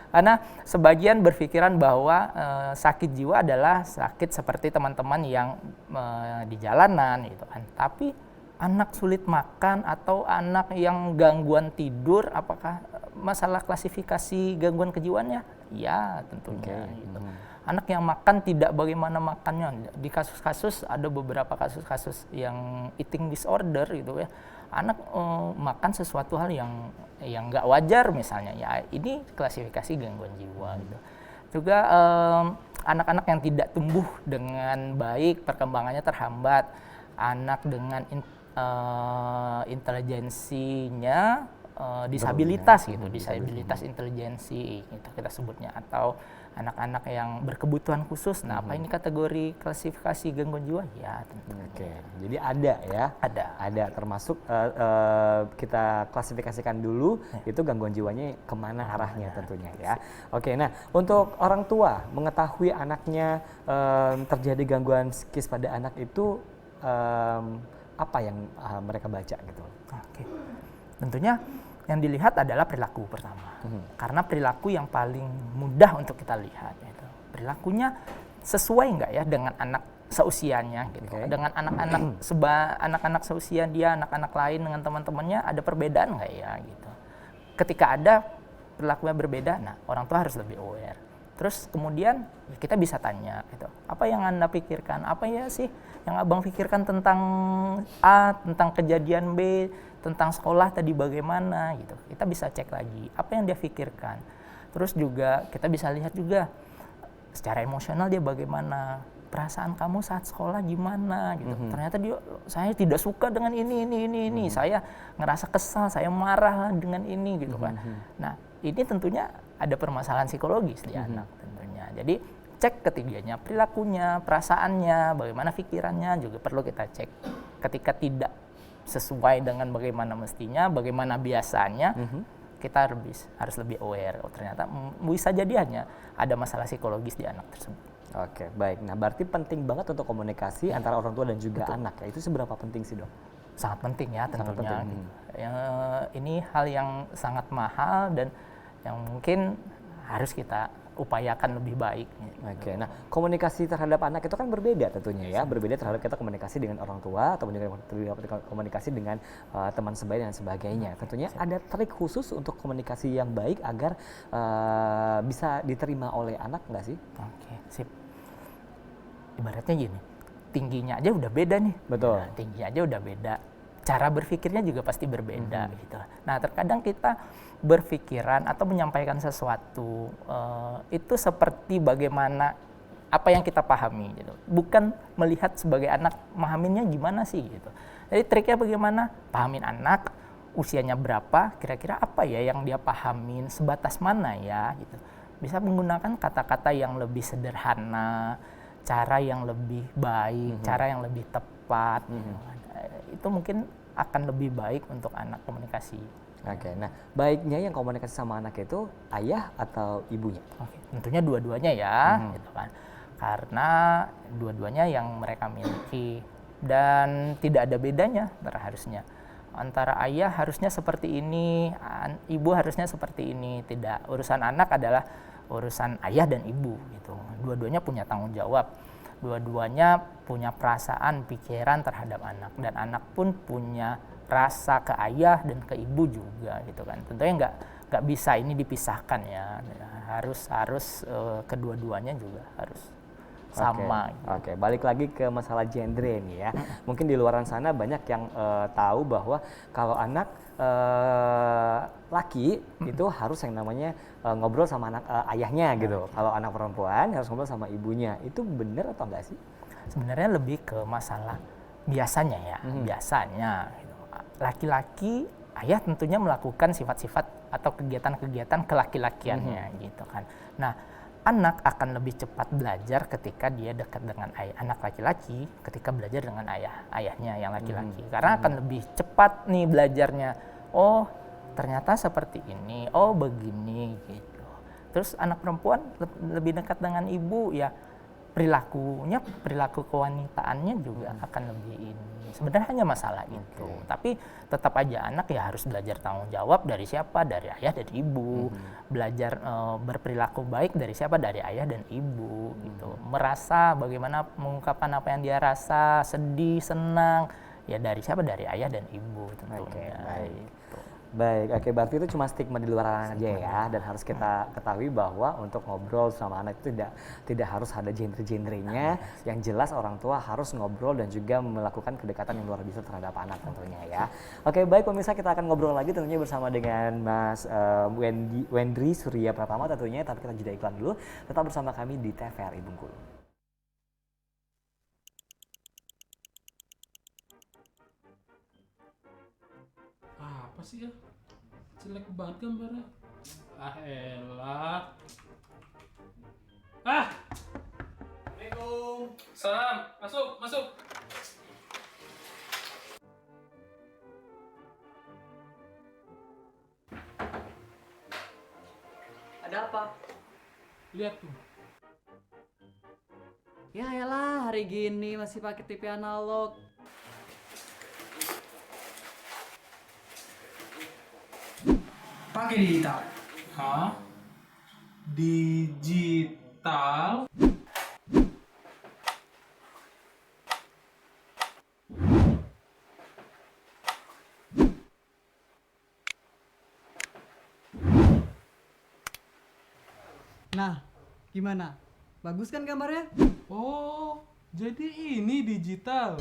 Karena sebagian berpikiran bahwa sakit jiwa adalah sakit seperti teman-teman yang di jalanan gitu kan. Tapi anak sulit makan atau anak yang gangguan tidur, apakah masalah klasifikasi gangguan kejiwaannya? Ya, tentunya gitu. Anak yang makan tidak bagaimana makannya. Di kasus-kasus ada beberapa kasus-kasus yang eating disorder gitu ya. Anak makan sesuatu hal yang nggak wajar misalnya. Ya, ini klasifikasi gangguan jiwa gitu. Juga anak-anak yang tidak tumbuh dengan baik, perkembangannya terhambat. Anak dengan intelijensinya disabilitas gitu, disabilitas intelijensi gitu kita sebutnya, atau anak-anak yang berkebutuhan khusus. Nah, apa ini kategori klasifikasi gangguan jiwa? Ya, tentunya.
Oke, jadi ada ya? Ada, termasuk kita klasifikasikan dulu itu gangguan jiwanya kemana arahnya tentunya ya. Oke, nah untuk orang tua mengetahui anaknya terjadi gangguan psikis pada anak itu apa yang mereka baca gitu?
Oke. Tentunya yang dilihat adalah perilaku pertama. Karena perilaku yang paling mudah untuk kita lihat gitu. Perilakunya sesuai nggak ya dengan anak seusianya gitu. Dengan anak-anak seusia dia, anak-anak lain dengan teman-temannya ada perbedaan nggak ya gitu. Ketika ada perilakunya berbeda, nah orang tua harus lebih aware. Terus kemudian ya kita bisa tanya gitu, apa yang Anda pikirkan? Apa ya sih yang Abang pikirkan tentang A, tentang kejadian B, tentang sekolah tadi bagaimana gitu. Kita bisa cek lagi apa yang dia pikirkan. Terus juga kita bisa lihat juga secara emosional dia bagaimana. Perasaan kamu saat sekolah gimana gitu. Ternyata saya tidak suka dengan ini. Saya ngerasa kesal, saya marah dengan ini gitu kan. Nah, ini tentunya ada permasalahan psikologis di anak tentunya. Jadi cek ketiganya, perilakunya, perasaannya, bagaimana pikirannya juga perlu kita cek. Ketika tidak sesuai dengan bagaimana mestinya, bagaimana biasanya, kita harus lebih aware. Oh, ternyata bisa jadi hanya ada masalah psikologis di anak tersebut.
Oke, baik. Nah, berarti penting banget untuk komunikasi antara orang tua dan juga anak ya. Itu seberapa penting sih, Dok?
Sangat penting ya tentunya.
Sangat penting.
Ini hal yang sangat mahal dan yang mungkin harus kita upayakan lebih baik.
Oke, nah komunikasi terhadap anak itu kan berbeda tentunya ya, berbeda terhadap kita komunikasi dengan orang tua ataupun juga komunikasi dengan teman sebaya dan sebagainya. Tentunya ada trik khusus untuk komunikasi yang baik agar bisa diterima oleh anak nggak sih?
Oke, sip. Ibaratnya gini, tingginya aja udah beda nih.
Betul.
Nah, tingginya aja udah beda. Cara berpikirnya juga pasti berbeda gitu. Nah, terkadang kita berpikiran atau menyampaikan sesuatu itu seperti bagaimana apa yang kita pahami gitu. Bukan melihat sebagai anak mahaminnya gimana sih gitu. Jadi triknya bagaimana? Pahamin anak, usianya berapa, kira-kira apa ya yang dia pahamin, sebatas mana ya gitu. Bisa menggunakan kata-kata yang lebih sederhana, cara yang lebih baik, cara yang lebih tepat. Itu mungkin akan lebih baik untuk anak komunikasi.
Oke, nah baiknya yang komunikasi sama anak itu ayah atau ibunya?
Oke, tentunya dua-duanya ya, gitu kan. Karena dua-duanya yang mereka miliki dan tidak ada bedanya harusnya. Antara ayah harusnya seperti ini, ibu harusnya seperti ini. Tidak, urusan anak adalah urusan ayah dan ibu gitu. Dua-duanya punya tanggung jawab. Dua-duanya punya perasaan, pikiran terhadap anak, dan anak pun punya rasa ke ayah dan ke ibu juga gitu kan. Tentunya nggak bisa ini dipisahkan ya. Harus kedua-duanya juga harus sama.
Oke, balik lagi ke masalah genre nih ya. Mungkin di luaran sana banyak yang tahu bahwa kalau anak laki itu harus yang namanya ngobrol sama anak ayahnya gitu. Kalau anak perempuan harus ngobrol sama ibunya. Itu benar atau enggak sih?
Sebenarnya lebih ke masalah biasanya ya, biasanya gitu. Laki-laki ayah tentunya melakukan sifat-sifat atau kegiatan-kegiatan kelaki-lakiannya gitu kan. Nah, anak akan lebih cepat belajar ketika dia dekat dengan anak laki-laki, ketika belajar dengan ayahnya yang laki-laki. Karena akan lebih cepat nih belajarnya. Oh, ternyata seperti ini. Oh, begini gitu. Terus anak perempuan lebih dekat dengan ibu ya, perilaku kewanitaannya juga akan lebih ini. Sebenarnya hanya masalah itu. Tapi tetap aja anak ya harus belajar tanggung jawab dari siapa? Dari ayah, dari ibu. Belajar berperilaku baik dari siapa? Dari ayah dan ibu gitu. Merasa bagaimana mengungkapkan apa yang dia rasa, sedih, senang, ya dari siapa? Dari ayah dan ibu tentunya.
Oke, berarti itu cuma stigma di luar aja ya, dan harus kita ketahui bahwa untuk ngobrol sama anak itu tidak harus ada genre-genrenya. Yang jelas orang tua harus ngobrol dan juga melakukan kedekatan yang luar biasa terhadap anak tentunya ya. Oke, baik pemirsa, kita akan ngobrol lagi tentunya bersama dengan Mas Wendry Surya Pratama tentunya, tapi kita jeda iklan dulu. Tetap bersama kami di TVRI Bengkulu.
Apa sih ya? Jelek banget gambarnya. Ah elah. Assalamualaikum. Salam. Masuk.
Ada apa?
Lihat tuh.
Ya elah, hari gini masih pakai TV analog.
Pakai digital.
Hah? Digital?
Nah, gimana? Bagus kan gambarnya?
Oh, jadi ini digital.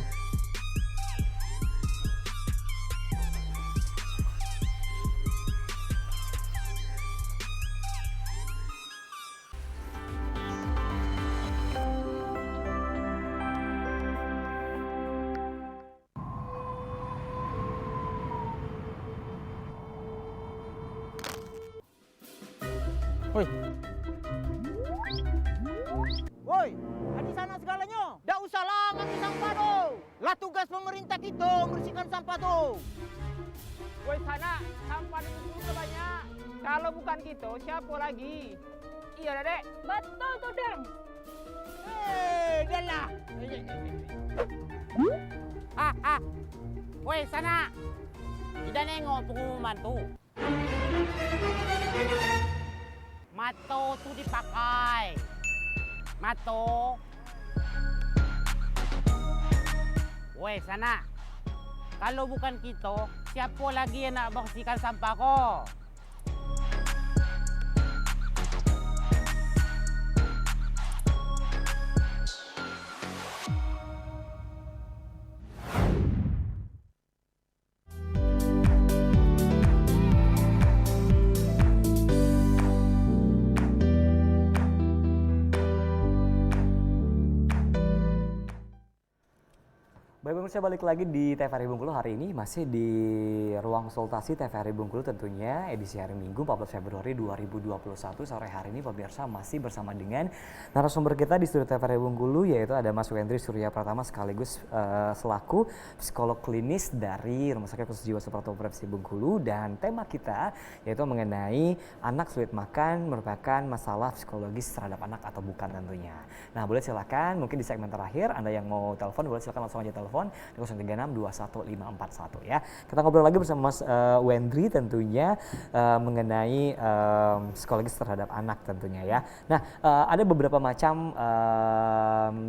Woi, di sana segalanya. Dak usah lah ngambil sampah tu. Lah tugas pemerintah kita bersihkan sampah tu. Woi sana, sampah di situ udah banyak. Kalau bukan kita, siapa lagi? Iya, Dek.
Betul tuh, Dang.
Dah lah. Woi sana. Tidak nengok pengumuman tu. Mato tuh dipakai. Mato. Woi sana. Kalau bukan kita, siapa lagi yang nak bersihkan sampah ko?
Baik pemirsa, balik lagi di TVRI Bengkulu. Hari ini masih di ruang konsultasi TVRI Bengkulu, tentunya edisi hari Minggu 14 Februari 2021. Sore hari ini pemirsa masih bersama dengan narasumber kita di studio TVRI Bengkulu, yaitu ada Mas Wendri Surya Pratama sekaligus selaku psikolog klinis dari Rumah Sakit Khusus Jiwa Suprapto Provinsi Bengkulu. Dan tema kita yaitu mengenai anak sulit makan merupakan masalah psikologis terhadap anak atau bukan tentunya. Nah, boleh silakan mungkin di segmen terakhir Anda yang mau telepon boleh silakan langsung aja telepon di 036 ya. Kita ngobrol lagi bersama Mas Wendri tentunya mengenai psikologis terhadap anak tentunya ya. Nah, ada beberapa macam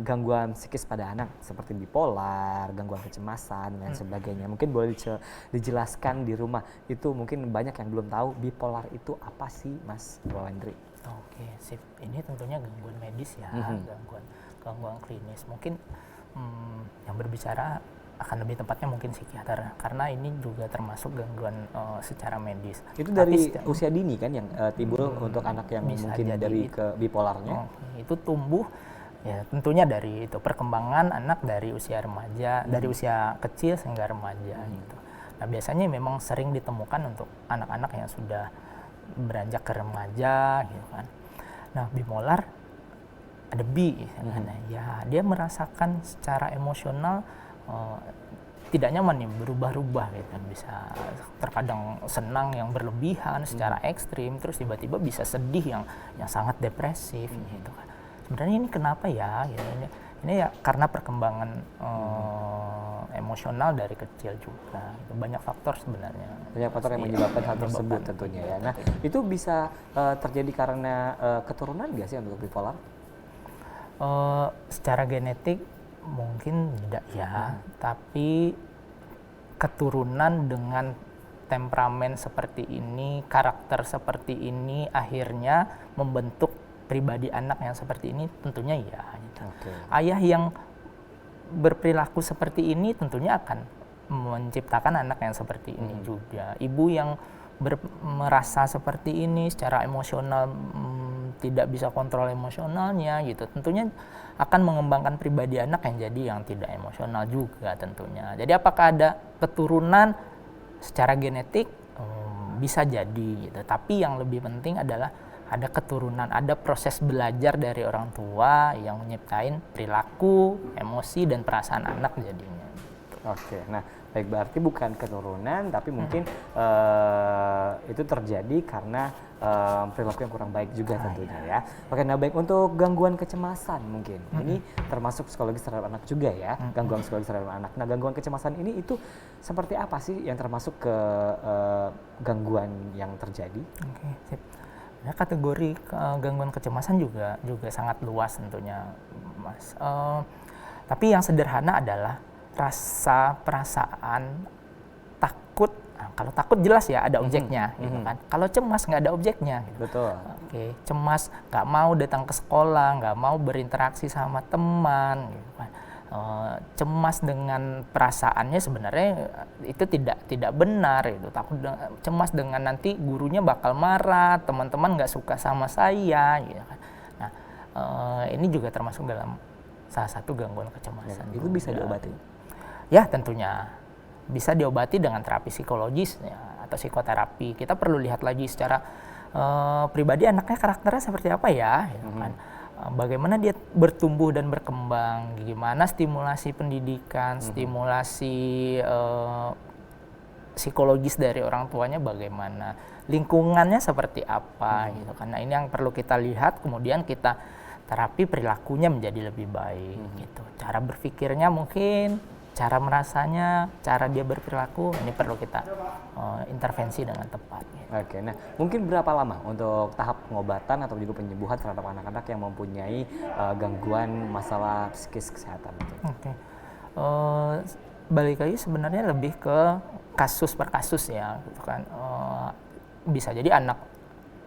gangguan psikis pada anak seperti bipolar, gangguan kecemasan dan sebagainya. Mungkin boleh dijelaskan di rumah, itu mungkin banyak yang belum tahu bipolar itu apa sih Mas Wendri?
Oke, sip. Ini tentunya gangguan medis ya, gangguan klinis. Mungkin yang berbicara akan lebih tepatnya mungkin psikiater, karena ini juga termasuk gangguan secara medis.
Itu dari usia dini kan yang timbul untuk anak yang mungkin dari ke bipolarnya?
Itu tumbuh ya tentunya dari itu perkembangan anak dari usia remaja, dari usia kecil hingga remaja gitu. Nah, biasanya memang sering ditemukan untuk anak-anak yang sudah beranjak ke remaja gitu kan. Nah, bipolar ada B, ya dia merasakan secara emosional tidak nyaman nih, berubah-ubah gitu, bisa terkadang senang yang berlebihan secara ekstrim, terus tiba-tiba bisa sedih yang sangat depresif gitu kan. Sebenarnya ini kenapa ya? Gitu. Ini ya karena perkembangan emosional dari kecil juga. Itu banyak faktor sebenarnya.
Banyak faktor yang menyebabkan hal tersebut tentunya ya. Nah, itu bisa terjadi karena keturunan nggak sih untuk bipolar?
Secara genetik mungkin tidak ya, tapi keturunan dengan temperamen seperti ini, karakter seperti ini akhirnya membentuk pribadi anak yang seperti ini tentunya ya. Gitu. Ayah yang berperilaku seperti ini tentunya akan menciptakan anak yang seperti ini juga. Ibu yang merasa seperti ini secara emosional tidak bisa kontrol emosionalnya gitu, tentunya akan mengembangkan pribadi anak yang tidak emosional juga tentunya. Jadi apakah ada keturunan secara genetik? Bisa jadi gitu, tapi yang lebih penting adalah ada keturunan, ada proses belajar dari orang tua yang menyiptain perilaku, emosi dan perasaan anak jadinya.
Oke, nah baik, berarti bukan keturunan, tapi mungkin itu terjadi karena perilaku yang kurang baik juga tentunya ya. Oke, nah baik, untuk gangguan kecemasan mungkin, ini termasuk psikologis terhadap anak juga ya, gangguan psikologis terhadap anak. Nah, gangguan kecemasan ini itu seperti apa sih yang termasuk ke gangguan yang terjadi? Oke,
sip. Nah, kategori gangguan kecemasan juga sangat luas tentunya, Mas. Tapi yang sederhana adalah rasa perasaan takut. Nah, kalau takut jelas ya ada objeknya, gitu kan. Kalau cemas nggak ada objeknya. Gitu.
Betul.
Oke, cemas nggak mau datang ke sekolah, nggak mau berinteraksi sama teman, gitu kan. Cemas dengan perasaannya sebenarnya itu tidak benar, itu takut cemas dengan nanti gurunya bakal marah, teman-teman nggak suka sama saya, gitu kan. Nah, ini juga termasuk dalam salah satu gangguan kecemasan.
Ya, itu bisa diobati?
Ya, tentunya bisa diobati dengan terapi psikologis ya, atau psikoterapi. Kita perlu lihat lagi secara pribadi anaknya karakternya seperti apa ya, gitu kan. Bagaimana dia bertumbuh dan berkembang, gimana stimulasi pendidikan, stimulasi psikologis dari orang tuanya bagaimana, lingkungannya seperti apa, gitu. Karena ini yang perlu kita lihat, kemudian kita terapi perilakunya menjadi lebih baik, gitu. Cara berpikirnya mungkin cara merasanya, cara dia berperilaku, ini perlu kita intervensi dengan tepat. Gitu.
Oke, nah mungkin berapa lama untuk tahap pengobatan atau juga penyembuhan terhadap anak-anak yang mempunyai gangguan masalah psikis kesehatan itu?
Oke. Balik lagi sebenarnya lebih ke kasus per kasus ya, gitu kan. Bisa jadi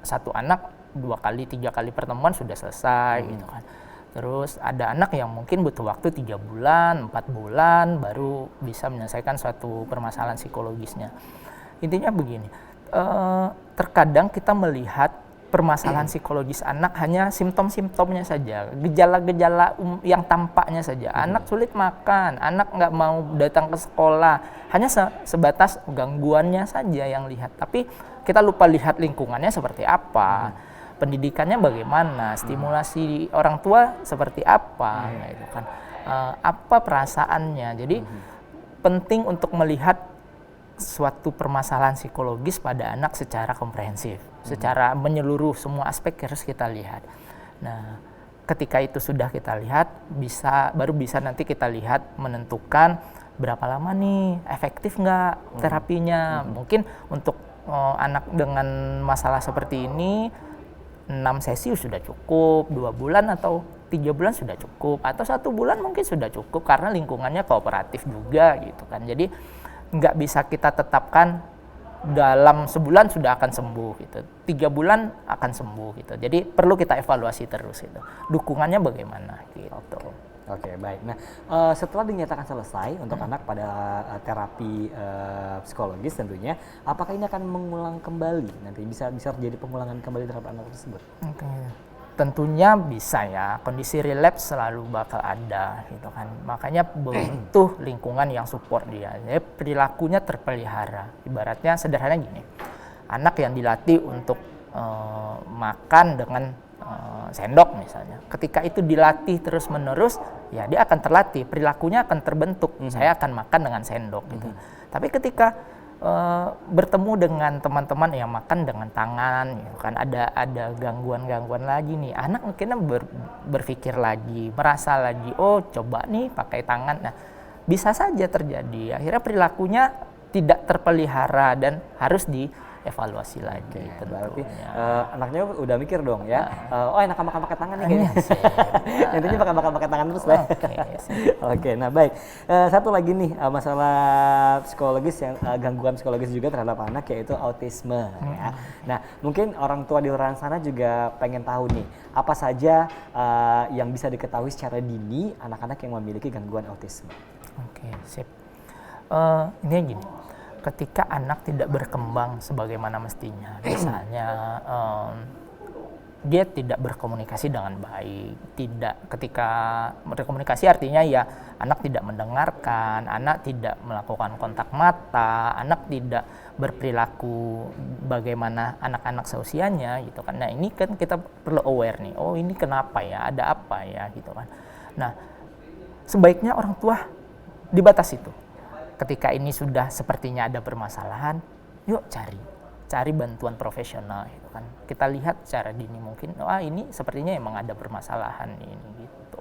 satu anak 2 kali 3 kali pertemuan sudah selesai gitu kan. Terus ada anak yang mungkin butuh waktu 3 bulan, 4 bulan baru bisa menyelesaikan suatu permasalahan psikologisnya. Intinya begini, terkadang kita melihat permasalahan psikologis anak hanya simptom-simptomnya saja, gejala-gejala yang tampaknya saja. Anak sulit makan, anak nggak mau datang ke sekolah, hanya sebatas gangguannya saja yang lihat. Tapi kita lupa lihat lingkungannya seperti apa, pendidikannya bagaimana, stimulasi orang tua seperti apa, gitu kan. Apa perasaannya. Jadi penting untuk melihat suatu permasalahan psikologis pada anak secara komprehensif, secara menyeluruh, semua aspek harus kita lihat. Nah, ketika itu sudah kita lihat, baru bisa nanti kita lihat menentukan berapa lama nih, efektif nggak terapinya. Mungkin untuk anak dengan masalah seperti ini 6 sesi sudah cukup, 2 bulan atau 3 bulan sudah cukup, atau 1 bulan mungkin sudah cukup karena lingkungannya kooperatif juga gitu kan. Jadi nggak bisa kita tetapkan dalam sebulan sudah akan sembuh gitu, 3 bulan akan sembuh gitu. Jadi perlu kita evaluasi terus itu, dukungannya bagaimana gitu.
Oke, baik. Nah, setelah dinyatakan selesai untuk anak pada terapi psikologis tentunya, apakah ini akan mengulang kembali? Nanti bisa terjadi pengulangan kembali terhadap anak tersebut?
Oke. Tentunya bisa ya, kondisi relapse selalu bakal ada gitu kan. Makanya butuh lingkungan yang support dia. Jadi perilakunya terpelihara. Ibaratnya sederhana gini, anak yang dilatih untuk makan dengan sendok misalnya. Ketika itu dilatih terus-menerus, ya dia akan terlatih, perilakunya akan terbentuk. Saya akan makan dengan sendok gitu. Tapi ketika bertemu dengan teman-teman yang makan dengan tangan, gitu kan, ada gangguan-gangguan lagi nih. Anak mungkin berpikir lagi, merasa lagi, oh coba nih pakai tangan. Nah, bisa saja terjadi. Akhirnya perilakunya tidak terpelihara dan harus dievaluasi lagi.
Berarti anaknya udah mikir dong ya, oh enak makan pakai tangan nih kayaknya. Intinya makan pakai tangan terus lah. Oke, nah baik. Satu lagi nih masalah psikologis yang gangguan psikologis juga terhadap anak, yaitu autisme. Ya. Nah mungkin orang tua di luar sana juga pengen tahu nih, apa saja yang bisa diketahui secara dini anak-anak yang memiliki gangguan autisme.
Oke, sip. Ini gini. Ketika anak tidak berkembang sebagaimana mestinya, misalnya dia tidak berkomunikasi dengan baik, ketika berkomunikasi artinya ya anak tidak mendengarkan, anak tidak melakukan kontak mata, anak tidak berperilaku bagaimana anak-anak seusianya gitu kan. Nah ini kan kita perlu aware nih, oh ini kenapa ya, ada apa ya gitu kan. Nah sebaiknya orang tua dibatasi itu. Ketika ini sudah sepertinya ada permasalahan, yuk cari bantuan profesional gitu kan. Kita lihat secara dini mungkin, ini sepertinya emang ada permasalahan ini gitu.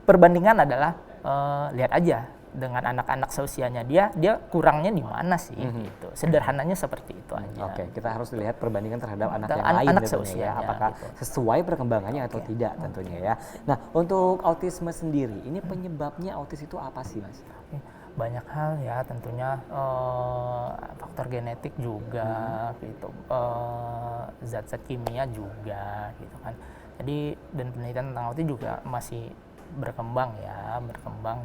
Perbandingan adalah lihat aja dengan anak-anak seusianya dia kurangnya di mana sih gitu. Sederhananya seperti itu aja.
Oke, kita harus lihat perbandingan terhadap anak yang
anak
lain
seusianya,
ya, apakah
gitu.
sesuai perkembangannya atau tidak tentunya ya. Nah, untuk autisme sendiri, ini penyebabnya autis itu apa sih, Mas?
Banyak hal ya, tentunya faktor genetik juga gitu, zat-zat kimia juga gitu kan. Jadi dan penelitian tentang autis juga masih berkembang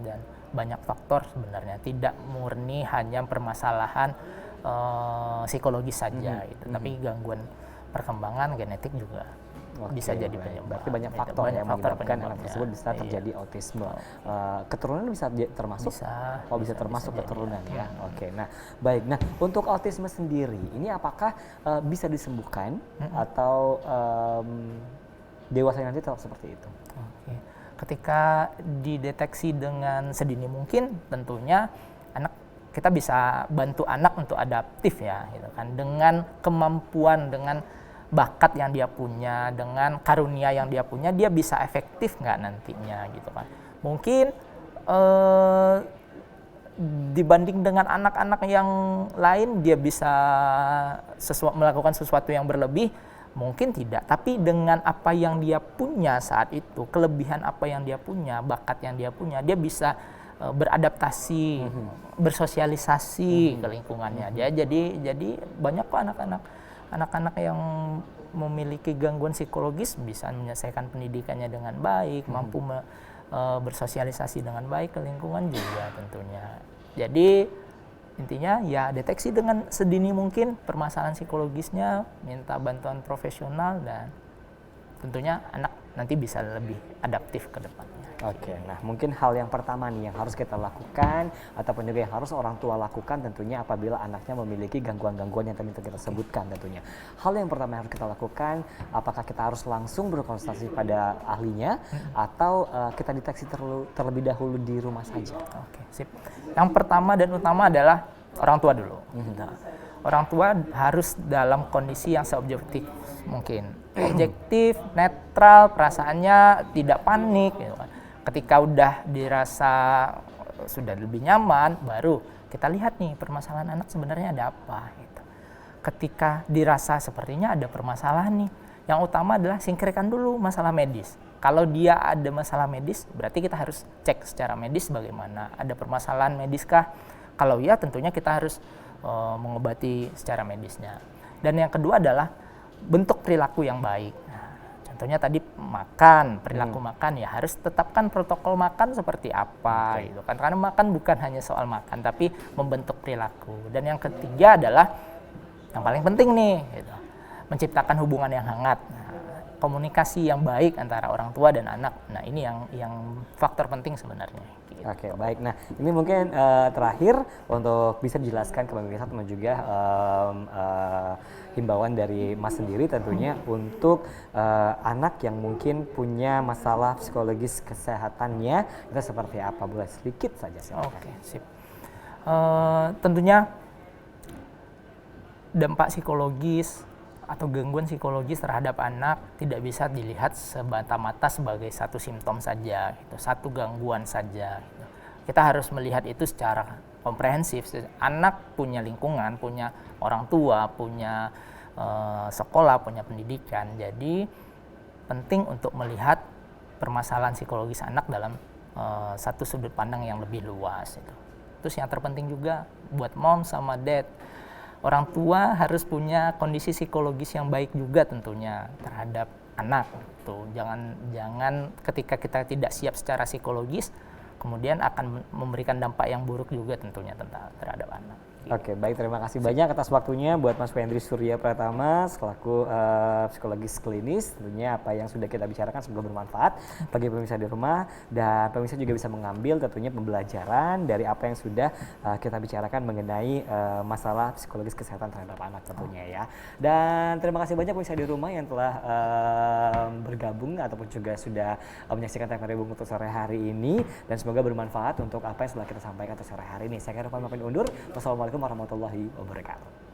dan banyak faktor sebenarnya, tidak murni hanya permasalahan psikologis saja gitu, tapi gangguan perkembangan genetik juga bisa jadi penyebab.
Berarti banyak faktor yang menyebabkan anak tersebut bisa terjadi autisme. Keturunan bisa termasuk? Bisa termasuk keturunan ya. Oke, nah baik. Nah untuk autisme sendiri, ini apakah bisa disembuhkan atau dewasa nanti tetap seperti itu?
Oke. Ketika dideteksi dengan sedini mungkin, tentunya kita bisa bantu anak untuk adaptif ya, gitu kan, dengan kemampuan, dengan bakat yang dia punya, dengan karunia yang dia punya, dia bisa efektif nggak nantinya gitu kan. Mungkin eh, dibanding dengan anak-anak yang lain dia bisa melakukan sesuatu yang berlebih, mungkin tidak. Tapi dengan apa yang dia punya saat itu, kelebihan apa yang dia punya, bakat yang dia punya, dia bisa beradaptasi, bersosialisasi ke lingkungannya. Jadi banyak kok anak-anak yang memiliki gangguan psikologis bisa menyelesaikan pendidikannya dengan baik, mampu bersosialisasi dengan baik ke lingkungan juga tentunya. Jadi intinya ya deteksi dengan sedini mungkin permasalahan psikologisnya, minta bantuan profesional, dan tentunya anak nanti bisa lebih adaptif ke depannya.
Oke, nah mungkin hal yang pertama nih yang harus kita lakukan ataupun juga yang harus orang tua lakukan tentunya apabila anaknya memiliki gangguan-gangguan yang tadi kita sebutkan tentunya. Hal yang pertama yang harus kita lakukan, apakah kita harus langsung berkonsultasi pada ahlinya atau kita deteksi terlebih dahulu di rumah saja?
Oke, sip. Yang pertama dan utama adalah orang tua dulu. Nah, orang tua harus dalam kondisi yang seobjektif mungkin, objektif, netral, perasaannya tidak panik gitu kan. Ketika udah dirasa sudah lebih nyaman, baru kita lihat nih permasalahan anak sebenarnya ada apa gitu. Ketika dirasa sepertinya ada permasalahan nih, yang utama adalah singkirkan dulu masalah medis. Kalau dia ada masalah medis, berarti kita harus cek secara medis bagaimana, ada permasalahan mediskah. Kalau iya, tentunya kita harus mengobati secara medisnya. Dan yang kedua adalah bentuk perilaku yang baik. Contohnya tadi makan, perilaku makan ya harus tetapkan protokol makan seperti apa gitu kan. Karena makan bukan hanya soal makan tapi membentuk perilaku. Dan yang ketiga adalah yang paling penting nih gitu, menciptakan hubungan yang hangat. Nah, komunikasi yang baik antara orang tua dan anak. Nah, ini yang faktor penting sebenarnya. Gitu.
Oke, baik. Nah, ini mungkin terakhir untuk bisa dijelaskan ke pemirsa teman juga himbauan dari Mas sendiri tentunya untuk anak yang mungkin punya masalah psikologis kesehatannya itu seperti apa? Boleh sedikit saja silakan.
Oke, sip. Tentunya dampak psikologis atau gangguan psikologis terhadap anak tidak bisa dilihat semata-mata sebagai satu simptom saja, gitu, satu gangguan saja. Gitu. Kita harus melihat itu secara komprehensif. Anak punya lingkungan, punya orang tua, punya sekolah, punya pendidikan. Jadi penting untuk melihat permasalahan psikologis anak dalam satu sudut pandang yang lebih luas. Gitu. Terus yang terpenting juga buat mom sama dad, orang tua harus punya kondisi psikologis yang baik juga tentunya terhadap anak. Tuh, jangan ketika kita tidak siap secara psikologis, kemudian akan memberikan dampak yang buruk juga tentunya terhadap anak.
Oke, baik, terima kasih banyak atas waktunya buat Mas Wendri Surya Pratama selaku psikologis klinis. Tentunya apa yang sudah kita bicarakan semoga bermanfaat bagi pemirsa di rumah dan pemirsa juga bisa mengambil tentunya pembelajaran dari apa yang sudah kita bicarakan mengenai masalah psikologis kesehatan terhadap anak tentunya ya. Dan terima kasih banyak pemirsa di rumah yang telah bergabung ataupun juga sudah menyaksikan TVRI Bungkulu sore hari ini dan semoga bermanfaat untuk apa yang sudah kita sampaikan sore hari ini. Saya Khairul pamit undur. Wassalamualaikum warahmatullahi wabarakatuh.